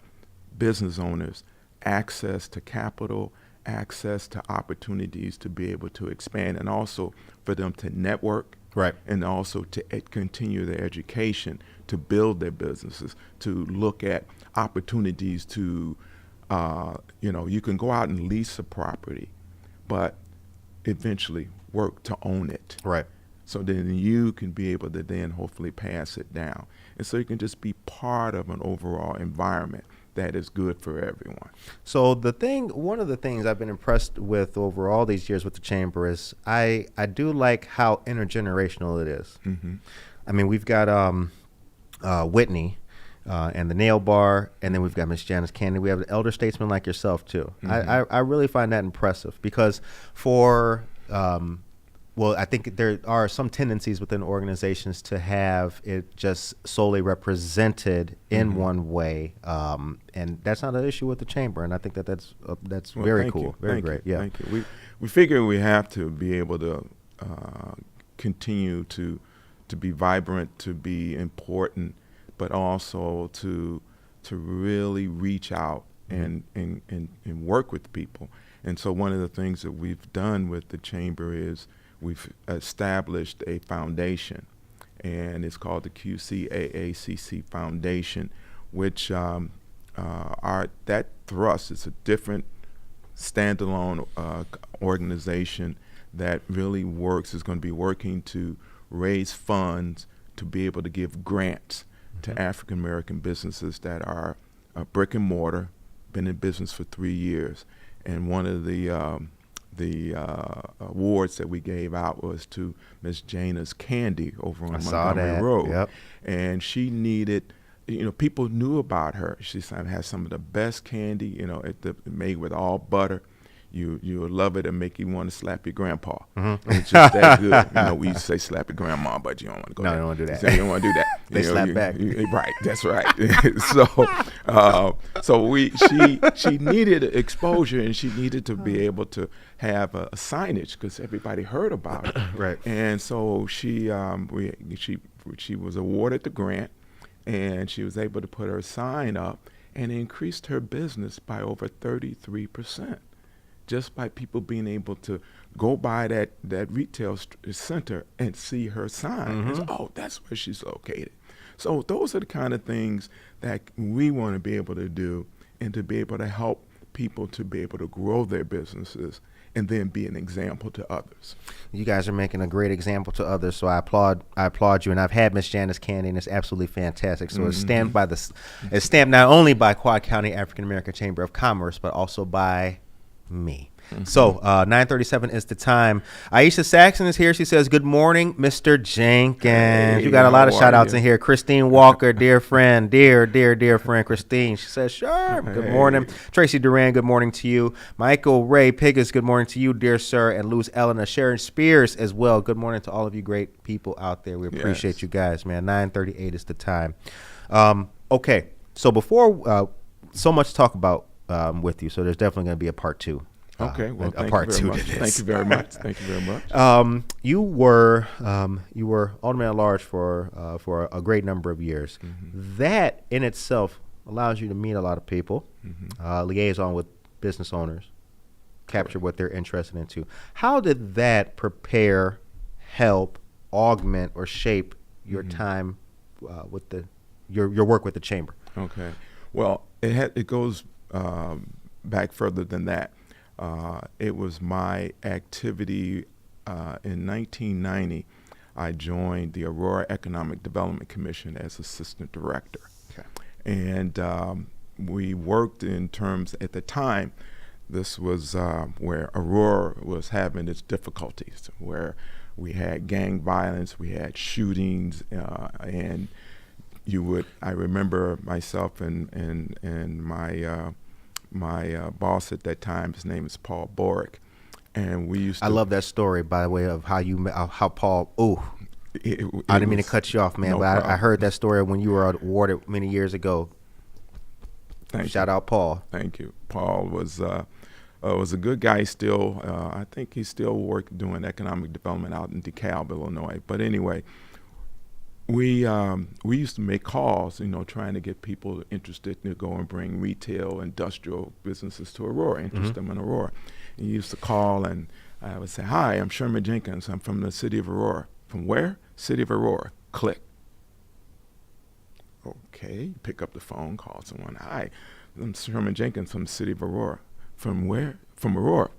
Speaker 6: business owners access to capital, access to opportunities to be able to expand, and also for them to network,
Speaker 2: right,
Speaker 6: and also to continue their education, to build their businesses, to look at opportunities to, you can go out and lease a property, but eventually work to own it.
Speaker 2: Right.
Speaker 6: So then you can be able to then hopefully pass it down. And so you can just be part of an overall environment that is good for everyone.
Speaker 2: So one of the things I've been impressed with over all these years with the chamber is I do like how intergenerational it is.
Speaker 6: Mm-hmm.
Speaker 2: I mean, we've got Whitney and the Nail Bar, and then we've got Miss Janice Candy. We have the elder statesmen like yourself too.
Speaker 6: Mm-hmm.
Speaker 2: I really find that impressive because for well, I think there are some tendencies within organizations to have it just solely represented in one way, and that's not an issue with the chamber. And I think that's
Speaker 6: Well,
Speaker 2: very cool, very great.
Speaker 6: Yeah, thank you. We figure we have to be able to continue to be vibrant, to be important, but also to really reach out and work with people. And so one of the things that we've done with the chamber is we've established a foundation, and it's called the QCAACC Foundation, which that thrust is a different standalone organization that really is going to be working to raise funds to be able to give grants to African American businesses that are brick and mortar, been in business for 3 years. And one of the awards that we gave out was to Miss Janice Candy over on Montgomery Road.
Speaker 2: Yep.
Speaker 6: And she needed people knew about her. She has some of the best candy, made with all butter. You'll love it and make you want to slap your grandpa. It's just that good. We used to say slap your grandma, but you don't want to go there.
Speaker 2: No, you don't want to do that.
Speaker 6: So you don't want to do that.
Speaker 2: They slap back.
Speaker 6: Right, that's right. She needed exposure, and she needed to be able to have a signage because everybody heard about it.
Speaker 2: Right.
Speaker 6: And so she was awarded the grant, and she was able to put her sign up and increased her business by over 33%. Just by people being able to go by that retail center and see her sign. And say, oh, that's where she's located. So those are the kind of things that we want to be able to do, and to be able to help people to be able to grow their businesses and then be an example to others.
Speaker 2: You guys are making a great example to others, so I applaud you. And I've had Miss Janice candy, and it's absolutely fantastic. So it's stamped not only by Quad County African American Chamber of Commerce, but also by me. So 9:37 is the time. Aisha Saxon is here. She says, good morning, Mr. Jenkins.
Speaker 6: Hey,
Speaker 2: you got a lot of shout outs
Speaker 6: you?
Speaker 2: in here. Christine Walker, dear friend, dear friend Christine. She says, sure.
Speaker 6: Hey.
Speaker 2: Good morning. Tracy Duran, good morning to you. Michael Ray Piggis, good morning to you, dear sir. And Luz Elena, Sharon Spears as well. Good morning to all of you great people out there. We appreciate you guys, man. 9:38 is the time. Okay, so before so much to talk about with you, so there's definitely going to be a part two.
Speaker 6: Okay, well,
Speaker 2: a part two to this.
Speaker 6: Thank you very much. Thank you very much.
Speaker 2: You were alderman at large for a great number of years. That in itself allows you to meet a lot of people, liaison with business owners, capture what they're interested in too. How did that prepare, help, augment, or shape your time with your work with the chamber?
Speaker 6: Okay, well, it goes back further than that. It was my activity in 1990. I joined the Aurora Economic Development Commission as assistant director. Okay. And we worked in terms, at the time, this was where Aurora was having its difficulties, where we had gang violence, we had shootings, and I remember myself and my boss at that time, his name is Paul Borick, and we used to... I
Speaker 2: love that story, by the way, of how Paul... I didn't mean to cut you off, man, but I heard that story when you were awarded many years ago. Shout out Paul.
Speaker 6: Thank you. Paul was a good guy still. I think he's still doing economic development out in DeKalb, Illinois. But anyway, we used to make calls, trying to get people interested to go and bring retail, industrial businesses to Aurora, interest them in Aurora. And you used to call, and I would say, hi, I'm Sherman Jenkins. I'm from the city of Aurora. From where? City of Aurora. Click. Okay, pick up the phone, call someone. Hi, I'm Sherman Jenkins from the city of Aurora. From where? From Aurora.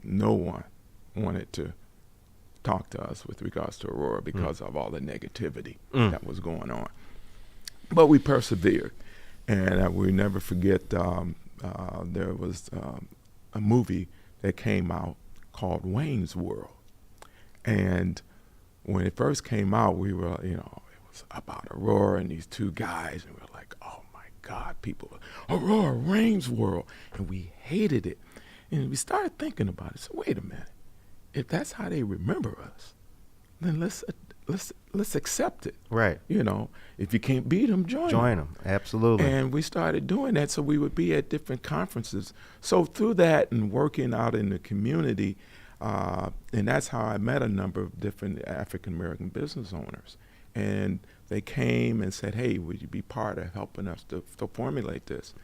Speaker 6: No one wanted to talk to us with regards to Aurora because of all the negativity that was going on. But we persevered, and we never forget there was a movie that came out called Wayne's World. And when it first came out, we were, it was about Aurora and these two guys, and we were like, oh my God, people, Aurora, Wayne's World. And we hated it. And we started thinking about it. So wait a minute. If that's how they remember us, then let's accept it.
Speaker 2: Right.
Speaker 6: If you can't beat them, join them.
Speaker 2: Absolutely.
Speaker 6: And we started doing that, so we would be at different conferences. So through that and working out in the community, and that's how I met a number of different African American business owners. And they came and said, hey, would you be part of helping us to formulate this?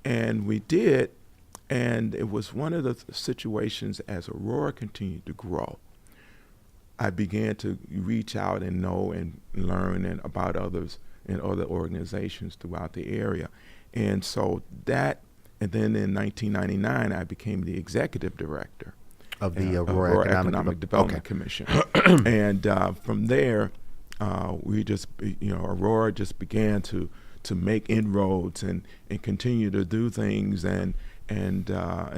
Speaker 6: And we did. And it was one of the situations as Aurora continued to grow, I began to reach out and know and learn about others and other organizations throughout the area. And so that, and then in 1999, I became the executive director
Speaker 2: of the Aurora
Speaker 6: Economic Development Commission. And from there, we just, Aurora just began to make inroads and continue to do things. And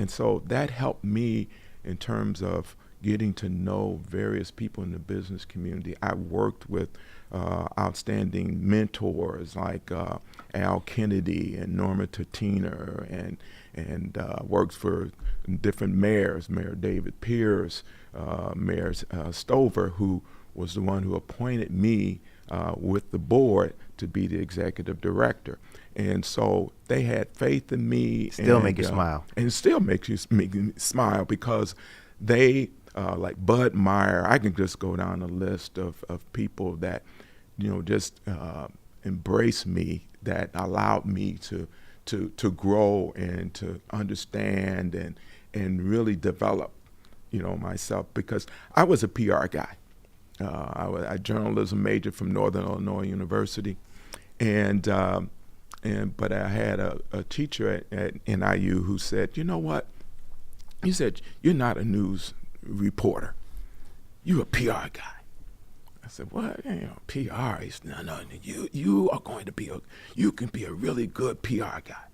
Speaker 6: so that helped me in terms of getting to know various people in the business community. I worked with outstanding mentors like Al Kennedy and Norma Tatina, and worked for different mayors, Mayor David Pierce, Mayor Stover, who was the one who appointed me with the board to be the executive director. And so they had faith in me.
Speaker 2: Still make you smile.
Speaker 6: And it still make me smile because they, like Bud Meyer, I can just go down a list of people that, just embraced me, that allowed me to grow and to understand and really develop, myself, because I was a PR guy. I was a journalism major from Northern Illinois University, but I had a teacher at NIU who said, "You know what?" He said, "You're not a news reporter. You're a PR guy." I said, "What? PR is no. You are going to be you can be a really good PR guy."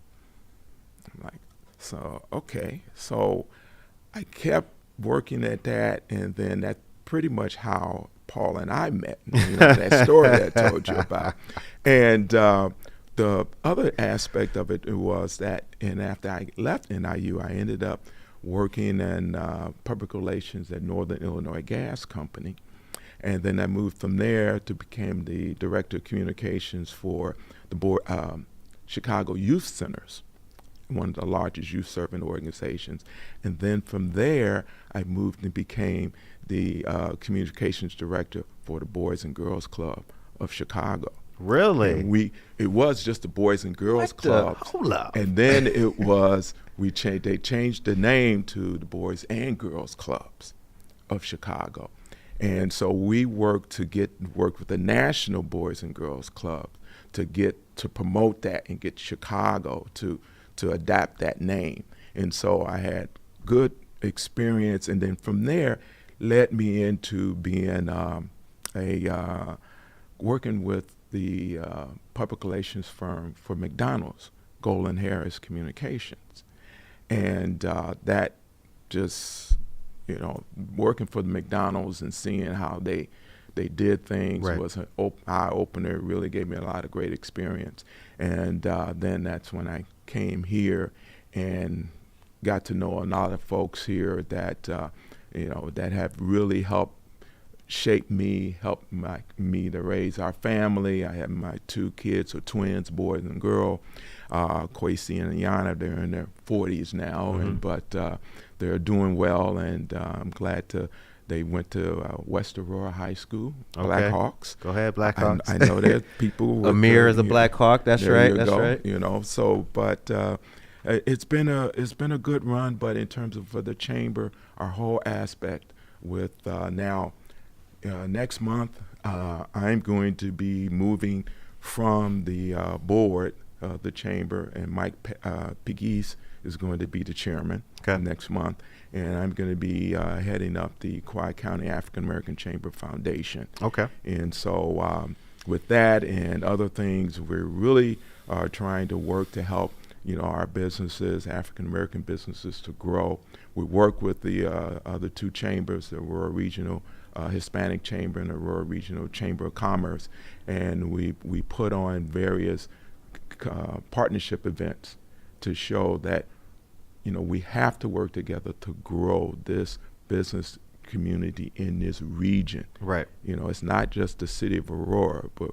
Speaker 6: I'm like, so okay. So I kept working at that, and then that's pretty much how Paul and I met. That story that I told you about. And the other aspect of it was that, and after I left NIU, I ended up working in public relations at Northern Illinois Gas Company. And then I moved from there to become the director of communications for the board, Chicago Youth Centers, one of the largest youth serving organizations. And then from there, I moved and became the communications director for the Boys and Girls Club of Chicago.
Speaker 2: Really?
Speaker 6: And it was just the Boys and Girls Club.
Speaker 2: Hold up.
Speaker 6: And then it was, they changed the name to the Boys and Girls Clubs of Chicago. And so we worked with the National Boys and Girls Club to promote that and get Chicago to adapt that name. And so I had good experience, and then from there led me into being working with the public relations firm for McDonald's, Golan Harris Communications. And that just, working for the McDonald's and seeing how they did things was an eye-opener. It really gave me a lot of great experience. And then that's when I came here and got to know a lot of folks here that, that have really helped shape me, helped me to raise our family. I have my 2 kids, or twins, boys and girl, Kwesi and Yana. They're in their 40s now, but they're doing well, and I'm glad they went to West Aurora High School, Blackhawks.
Speaker 2: Go ahead, Blackhawks.
Speaker 6: I know there's people.
Speaker 2: Amir is a Blackhawk. That's right. That's right.
Speaker 6: But it's been a good run. But in terms of for the chamber, our whole aspect with now. Next month, I'm going to be moving from the board of the chamber, and Mike Pegues is going to be the chairman next month. And I'm going to be heading up the Kauai County African American Chamber Foundation. Okay. And so with that and other things, we're really trying to work to help our businesses, African American businesses, to grow. We work with the other 2 chambers, the Aurora Regional Hispanic Chamber and the Aurora Regional Chamber of Commerce, and we put on various partnership events to show that we have to work together to grow this business community in this region. Right. It's not just the city of Aurora, but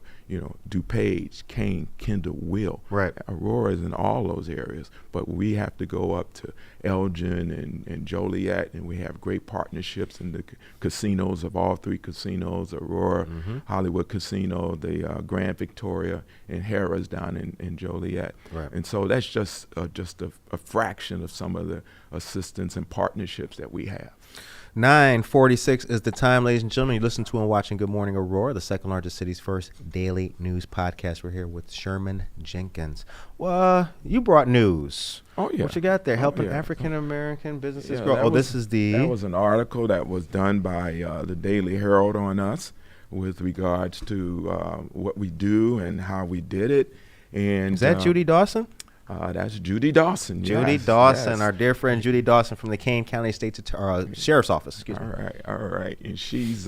Speaker 6: DuPage, Kane, Kendall, Will. Right. Aurora is in all those areas, but we have to go up to Elgin and Joliet, and we have great partnerships in the casinos of all 3 casinos: Aurora, Hollywood Casino, the Grand Victoria, and Harrah's down in Joliet. Right. And so that's just a fraction of some of the assistance and partnerships that we have.
Speaker 2: 9:46 is the time, ladies and gentlemen. You listen to and watching Good Morning Aurora, the second largest city's first daily news podcast. We're here with Sherman Jenkins. Well, you brought news. Oh, yeah. What you got there? Helping African-American businesses grow. That
Speaker 6: was an article that was done by the Daily Herald on us with regards to what we do and how we did it. And
Speaker 2: is that Judy Dawson?
Speaker 6: That's Judy Dawson.
Speaker 2: Judy
Speaker 6: Yes,
Speaker 2: Dawson,
Speaker 6: yes.
Speaker 2: our dear friend Judy Dawson from the Kane County State's Sheriff's Office. Excuse me.
Speaker 6: All right. And she's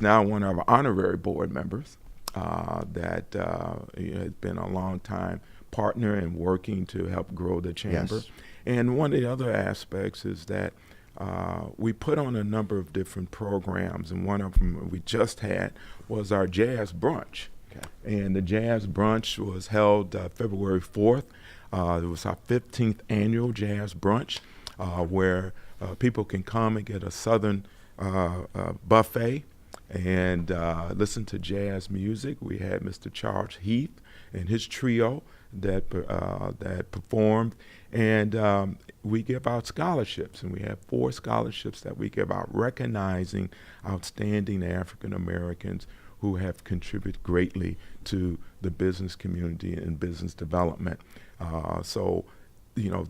Speaker 6: now one of our honorary board members that has been a long time partner and working to help grow the chamber.
Speaker 2: Yes.
Speaker 6: And one of the other aspects is that we put on a number of different programs, and one of them we just had was our jazz brunch.
Speaker 2: Okay.
Speaker 6: And the jazz brunch was held February 4th. It was our 15th annual jazz brunch where people can come and get a Southern buffet and listen to jazz music. We had Mr. Charles Heath and his trio that performed, and we give out scholarships, and we have 4 scholarships that we give out recognizing outstanding African Americans who have contributed greatly to the business community and business development. So,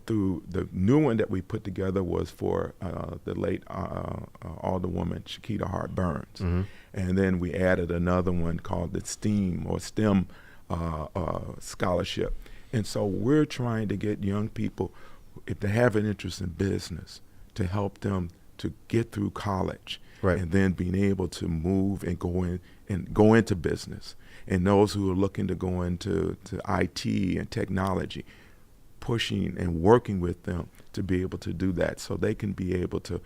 Speaker 6: through the new one that we put together was for the late Alderwoman Shakita Hart Burns.
Speaker 2: Mm-hmm.
Speaker 6: And then we added another one called the STEM scholarship. And so we're trying to get young people, if they have an interest in business, to help them to get through college.
Speaker 2: Right.
Speaker 6: And then being able to move and go into business. And those who are looking to go into IT and technology, pushing and working with them to be able to do that, so they can be able to,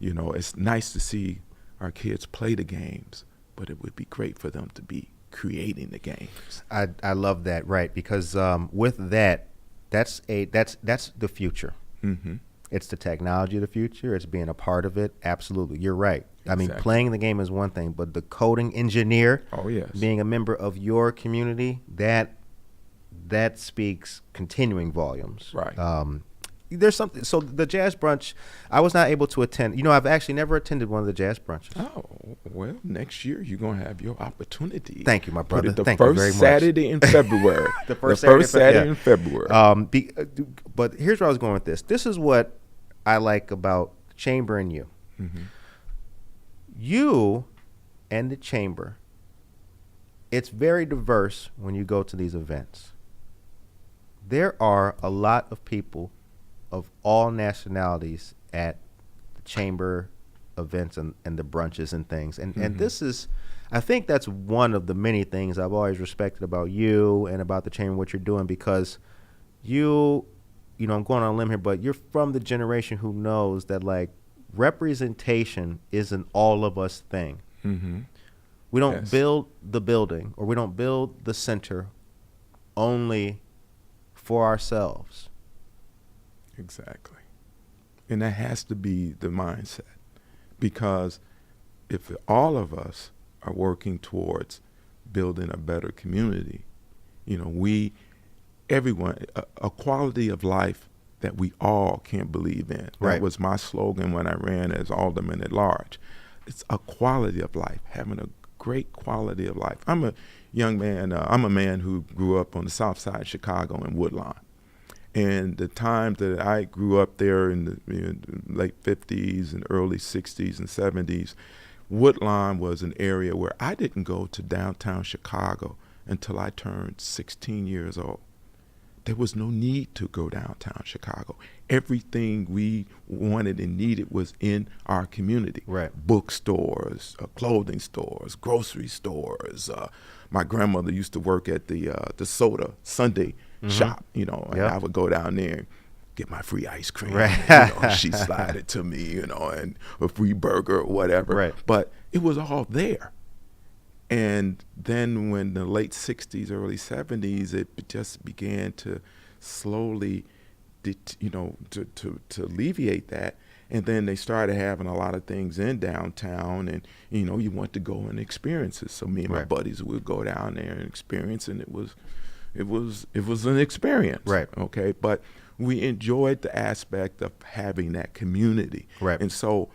Speaker 6: it's nice to see our kids play the games, but it would be great for them to be creating the games.
Speaker 2: I love that, right? Because with that, that's the future.
Speaker 6: Mm-hmm.
Speaker 2: It's the technology of the future. It's being a part of it. Absolutely, you're right. I mean,
Speaker 6: Exactly.
Speaker 2: playing the game is one thing, but the coding engineer,
Speaker 6: Oh, yes.
Speaker 2: being a member of your community, that speaks continuing volumes.
Speaker 6: Right.
Speaker 2: There's something. So the jazz brunch, I was not able to attend. I've actually never attended one of the jazz brunches.
Speaker 6: Oh, well, next year you're going to have your opportunity.
Speaker 2: Thank you, my brother.
Speaker 6: Put it the
Speaker 2: Thank you
Speaker 6: first
Speaker 2: very much.
Speaker 6: Saturday in February.
Speaker 2: The first
Speaker 6: Saturday
Speaker 2: yeah.
Speaker 6: in February.
Speaker 2: But here's where I was going with this. This is what I like about the chamber and you.
Speaker 6: Mm-hmm.
Speaker 2: You and the chamber, it's very diverse when you go to these events. There are a lot of people of all nationalities at the chamber events and the brunches and things. And this is, I think that's one of the many things I've always respected about you and about the chamber, what you're doing, because I'm going on a limb here, but you're from the generation who knows that, like, representation is an all of us thing.
Speaker 6: Mm-hmm.
Speaker 2: We don't
Speaker 6: Yes.
Speaker 2: build the building, or we don't build the center only for ourselves.
Speaker 6: Exactly. And that has to be the mindset, because if all of us are working towards building a better community, everyone, a quality of life that we all can believe in.
Speaker 2: Right.
Speaker 6: That was my slogan when I ran as alderman at large. It's a quality of life, having a great quality of life. I'm a young man, I'm a man who grew up on the south side of Chicago in Woodlawn. And the time that I grew up there in the late 50s and early 60s and 70s, Woodlawn was an area where I didn't go to downtown Chicago until I turned 16 years old. There was no need to go downtown Chicago. Everything we wanted and needed was in our community.
Speaker 2: Right.
Speaker 6: Bookstores, clothing stores, grocery stores. My grandmother used to work at the soda Sunday shop, and
Speaker 2: Yep.
Speaker 6: I would go down there and get my free ice cream.
Speaker 2: Right.
Speaker 6: And, she'd slide it to me, and a free burger or whatever.
Speaker 2: Right.
Speaker 6: But it was all there. And then when the late 60s, early 70s, it just began to slowly, to alleviate that. And then they started having a lot of things in downtown, and, you want to go and experience it. So me and my
Speaker 2: Right.
Speaker 6: buddies would go down there and experience, and it was an experience.
Speaker 2: Right.
Speaker 6: Okay. But we enjoyed the aspect of having that community.
Speaker 2: Right.
Speaker 6: And so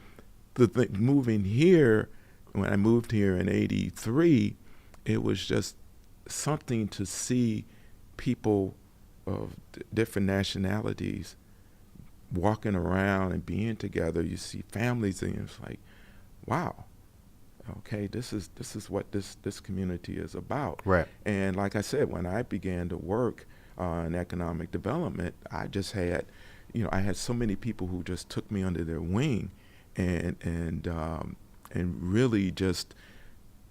Speaker 6: moving here, when I moved here in '83, it was just something to see people of different nationalities walking around and being together. You see families, and it's like, wow, okay, this is what this community is about.
Speaker 2: Right.
Speaker 6: And like I said, when I began to work, and economic development, I just had, I had so many people who just took me under their wing, and really just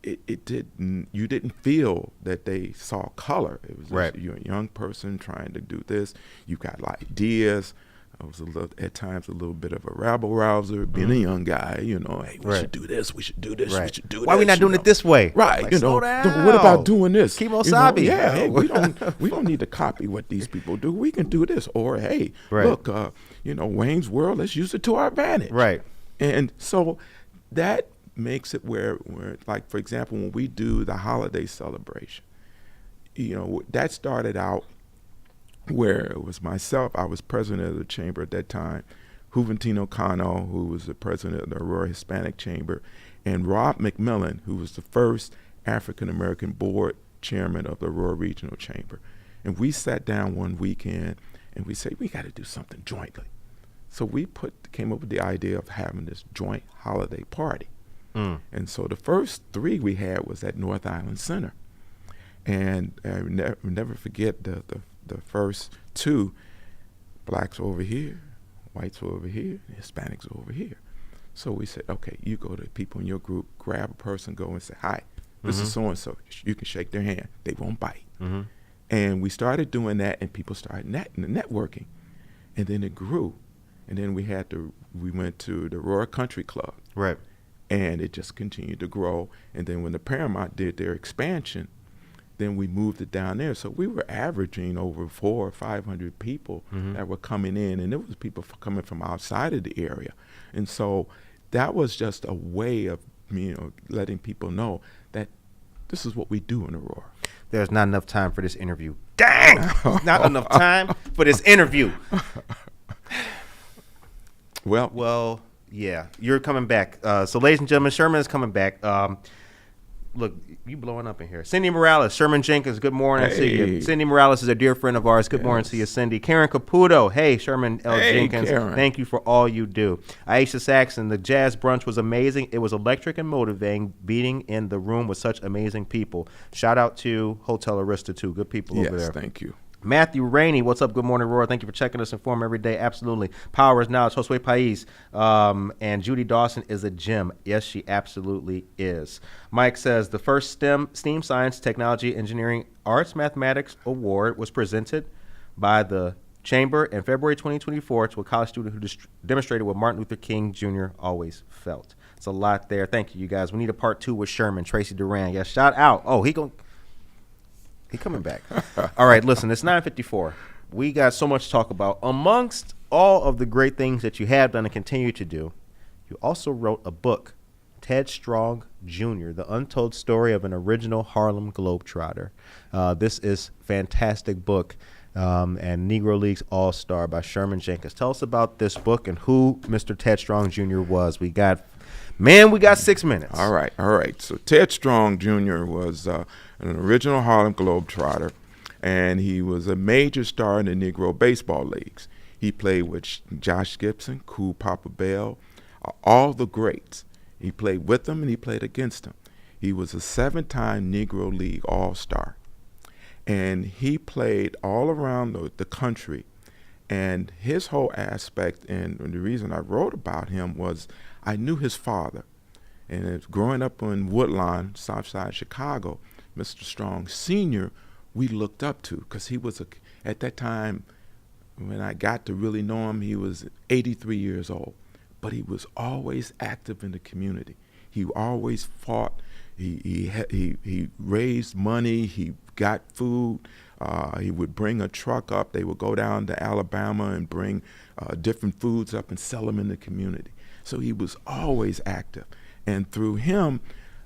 Speaker 6: you didn't feel that they saw color. It was just, you're a young person trying to do this. You got ideas. I was at times a little bit of a rabble rouser, being a young guy. Hey, we should do this. We should do this. We should do this.
Speaker 2: Why are we not doing it this way?
Speaker 6: Right.
Speaker 2: Like, slow down.
Speaker 6: What about doing this?
Speaker 2: Kimosabi.
Speaker 6: Yeah. Hey, we don't need to copy what these people do. We can do this. Or hey, look, Wayne's World. Let's use it to our advantage.
Speaker 2: Right.
Speaker 6: And so that makes it where, like, for example, when we do the holiday celebration, that started out where it was myself. I was president of the chamber at that time, Juventino Cano, who was the president of the Aurora Hispanic Chamber, and Rob McMillan, who was the first African-American board chairman of the Aurora Regional Chamber. And we sat down one weekend and we said, we got to do something jointly. So we came up with the idea of having this joint holiday party. And so the first 3 we had was at North Island Center. And I never forget the first 2, blacks were over here, whites were over here, and Hispanics were over here. So we said, okay, you go to people in your group, grab a person, go and say, hi, this is so-and-so. You can shake their hand. They won't bite. And we started doing that, and people started networking. And then it grew. And then we went to the Aurora Country Club.
Speaker 2: Right.
Speaker 6: And it just continued to grow. And then when the Paramount did their expansion, then we moved it down there. So we were averaging over 400 or 500 people that were coming in, and there was people coming from outside of the area. And so that was just a way of letting people know that this is what we do in Aurora.
Speaker 2: There's not enough time for this interview. Dang! Not enough time for this interview. Well, yeah, you're coming back. So, ladies and gentlemen, Sherman is coming back. Look, you blowing up in here. Cindy Morales, Sherman Jenkins, good morning to you. Cindy Morales is a dear friend of ours. Good morning to you, Cindy. Karen Caputo, hey, Sherman L. Jenkins,
Speaker 6: Karen.
Speaker 2: Thank you for all you do. Aisha Saxon, the jazz brunch was amazing. It was electric and motivating, being in the room with such amazing people. Shout out to Hotel Arista, too. Good people over there.
Speaker 6: Yes, thank you.
Speaker 2: Matthew Rainey, what's up? Good morning, Roar. Thank you for checking us informed every day. Absolutely. Power is now Josue Pais. And Judy Dawson is a gem. Yes, she absolutely is. Mike says the first STEM Science, Technology, Engineering, Arts, Mathematics Award was presented by the Chamber in February 2024 to a college student who demonstrated what Martin Luther King Jr. always felt. It's a lot there. Thank you, you guys. We need a part 2 with Sherman, Tracy Duran. Yes, shout out. Oh, he coming back. All right, listen, it's 9:54. We got so much to talk about. Amongst all of the great things that you have done and continue to do, you also wrote a book, Ted Strong Jr., The Untold Story of an Original Harlem Globetrotter. This is a fantastic book, and Negro Leagues All-Star by Sherman Jenkins. Tell us about this book and who Mr. Ted Strong Jr. was. We got 6 minutes.
Speaker 6: All right. So Ted Strong Jr. was an original Harlem Globetrotter, and he was a major star in the Negro baseball leagues. He played with Josh Gibson, Cool Papa Bell, all the greats. He played with them and he played against them. He was a 7-time Negro League All-Star, and he played all around the country. And his whole aspect, and the reason I wrote about him was I knew his father. And growing up in Woodlawn, South Side Chicago, Mr. Strong Sr., we looked up to, because he was, at that time, when I got to really know him, he was 83 years old. But he was always active in the community. He always fought. He raised money. He got food. He would bring a truck up. They would go down to Alabama and bring different foods up and sell them in the community. So he was always active. And through him,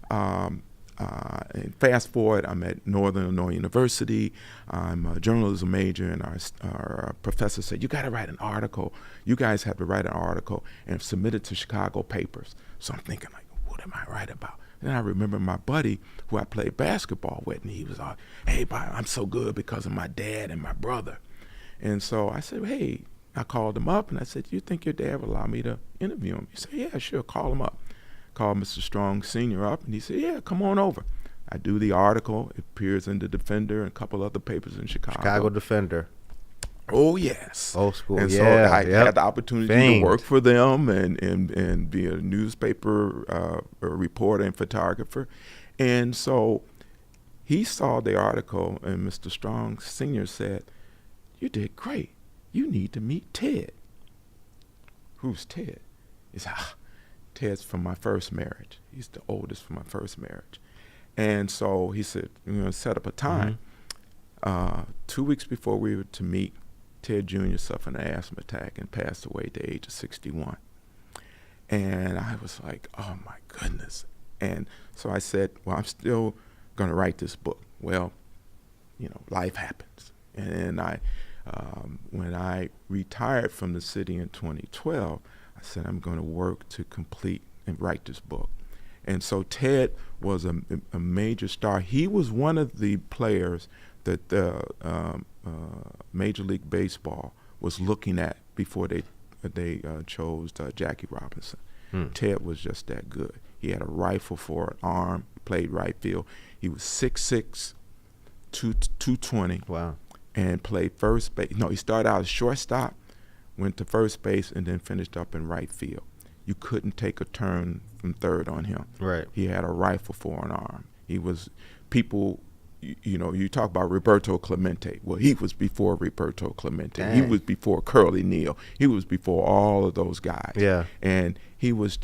Speaker 6: and fast forward, I'm at Northern Illinois University. I'm a journalism major, and our professor said, you got to write an article. You guys have to write an article and submit it to Chicago papers. So I'm thinking, like, what am I writing about? Then I remember my buddy who I played basketball with, and he was like, hey, Bob, I'm so good because of my dad and my brother. And so I said, hey, I called him up, and I said, you think your dad would allow me to interview him? He said, yeah, sure, call him up. Called Mr. Strong Sr. up, and he said, yeah, come on over. I do the article. It appears in the Defender and a couple other papers in Chicago.
Speaker 2: Chicago Defender.
Speaker 6: Oh, yes.
Speaker 2: Old school,
Speaker 6: And
Speaker 2: yeah.
Speaker 6: so I had the opportunity
Speaker 2: Famed.
Speaker 6: to work for them and be a newspaper reporter and photographer. And so he saw the article, and Mr. Strong Sr. said, "You did great. You need to meet Ted." Who's Ted? He said, Ted's from my first marriage. He's the oldest from my first marriage. And so he said, "We're going to set up a time." 2 weeks before we were to meet, Ted Jr. suffered an asthma attack and passed away at the age of 61. And I was like, oh my goodness. And so I said, well, I'm still going to write this book. Well, you know, life happens. And when I retired from the city in 2012, I said, I'm going to work to complete and write this book. And so Ted was a major star. He was one of the players that Major League Baseball was looking at before they chose Jackie Robinson. Ted was just that good. He had a rifle for an arm, played right field. He was 6'6", 220.
Speaker 2: Wow.
Speaker 6: And played first base. No, he started out as shortstop, went to first base, and then finished up in right field. You couldn't take a turn from third on him.
Speaker 2: Right.
Speaker 6: He had a rifle for an arm. He was, people, you know, you talk about Roberto Clemente. Well, he was before Roberto Clemente.
Speaker 2: Dang.
Speaker 6: He was before Curly Neal. He was before all of those guys.
Speaker 2: Yeah.
Speaker 6: And he was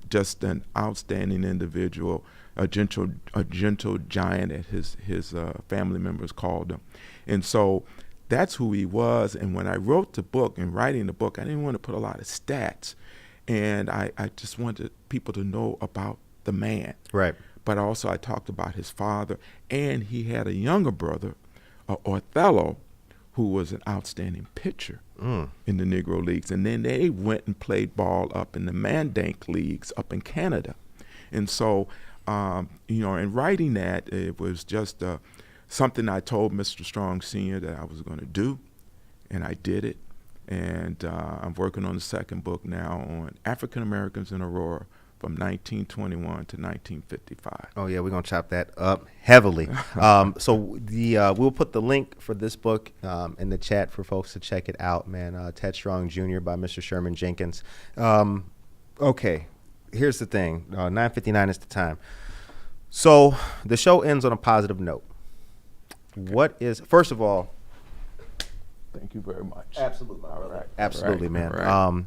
Speaker 6: just an outstanding individual, a gentle giant, as his family members called him. And so that's who he was. And when I wrote the book and writing the book, I didn't want to put a lot of stats. And I just wanted people to know about the man.
Speaker 2: Right.
Speaker 6: But also I talked about his father. And he had a younger brother, Othello, who was an outstanding pitcher in the Negro Leagues. And then they went and played ball up in the Mandank Leagues up in Canada. And so, you know, in writing that, it was just something I told Mr. Strong Sr. that I was going to do, and I did it. And I'm working on the second book now on African Americans in Aurora from 1921 to 1955.
Speaker 2: Oh yeah, we're gonna chop that up heavily. So we'll put the link for this book in the chat for folks to check it out, man. Ted Strong Jr. by Mr. Sherman Jenkins. Okay, here's the thing. 9:59 is the time. So the show ends on a positive note. Okay. What is, first of all,
Speaker 6: thank you very much.
Speaker 2: Absolutely,
Speaker 6: all right.
Speaker 2: Absolutely,
Speaker 6: all
Speaker 2: man.
Speaker 6: All right.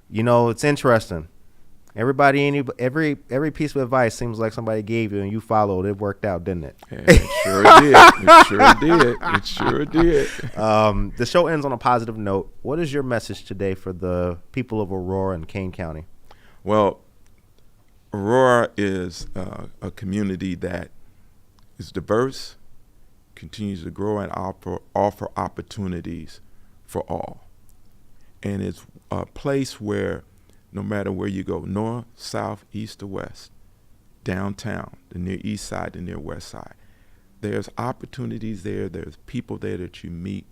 Speaker 2: You know, it's interesting. Every piece of advice seems like somebody gave you and you followed. It worked out, didn't it?
Speaker 6: Yeah, it sure did. It sure did. It sure did.
Speaker 2: The show ends on a positive note. What is your message today for the people of Aurora and Kane County?
Speaker 6: Well, Aurora is a community that is diverse, continues to grow and offer opportunities for all. And it's a place where no matter where you go, north, south, east, or west, downtown, the near east side, the near west side, there's opportunities there, there's people there that you meet,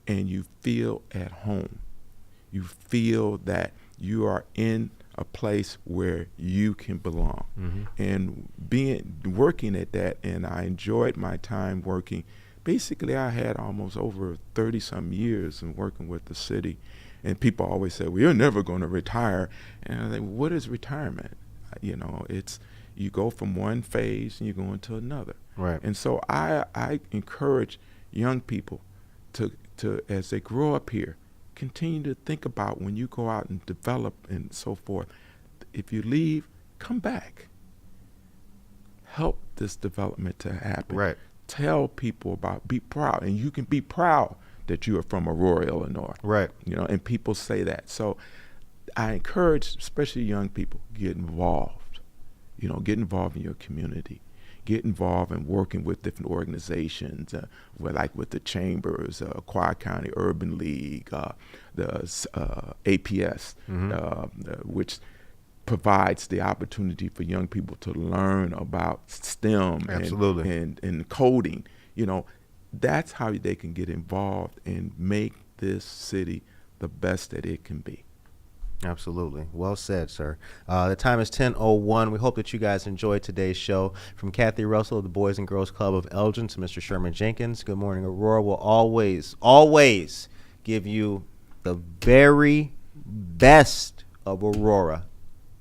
Speaker 6: and you feel at home. You feel that you are in a place where you can belong. Mm-hmm. And working at that, and I enjoyed my time working. Basically, I had almost over 30-some years in working with the city. And people always say, well, you're never going to retire. And I think, what is retirement? You know, it's you go from one phase and you go into another.
Speaker 2: Right.
Speaker 6: And so I encourage young people to as they grow up here, continue to think about when you go out and develop and so forth. If you leave, come back. Help this development to happen.
Speaker 2: Right.
Speaker 6: Tell people about, be proud. And you can be proud that you are from Aurora, Illinois.
Speaker 2: Right.
Speaker 6: You know, and people say that. So I encourage, especially young people, get involved. You know, get involved in your community. Get involved in working with different organizations, like with the Chambers, Quad County Urban League, the APS, which provides the opportunity for young people to learn about STEM and coding. You know, that's how they can get involved and make this city the best that it can be.
Speaker 2: Absolutely. Well said, sir. The time is 10:01. We hope that you guys enjoyed today's show. From Cathy Russell of the Boys and Girls Club of Elgin to Mr. Sherman Jenkins, Good Morning Aurora will always give you the very best of Aurora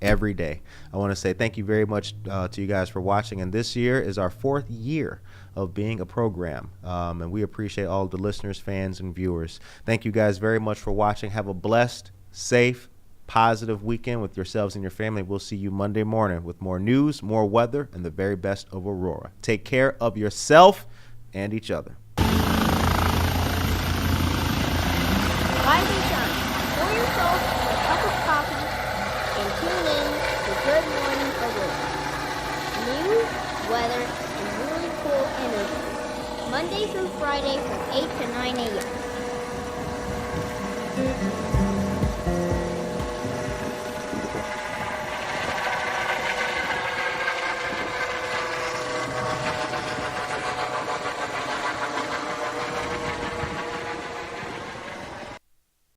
Speaker 2: every day. I want to say thank you very much to you guys for watching. And this year is our 4th year of being a program. And we appreciate all the listeners, fans, and viewers. Thank you guys very much for watching. Have a blessed, safe, positive weekend with yourselves and your family. We'll see you Monday morning with more news, more weather, and the very best of Aurora. Take care of yourself and each other.
Speaker 7: Rise and shine. Pour yourself a cup of coffee and tune in to Good Morning Aurora. News, weather, and really cool interviews. Monday through Friday from 8 to 9 a.m.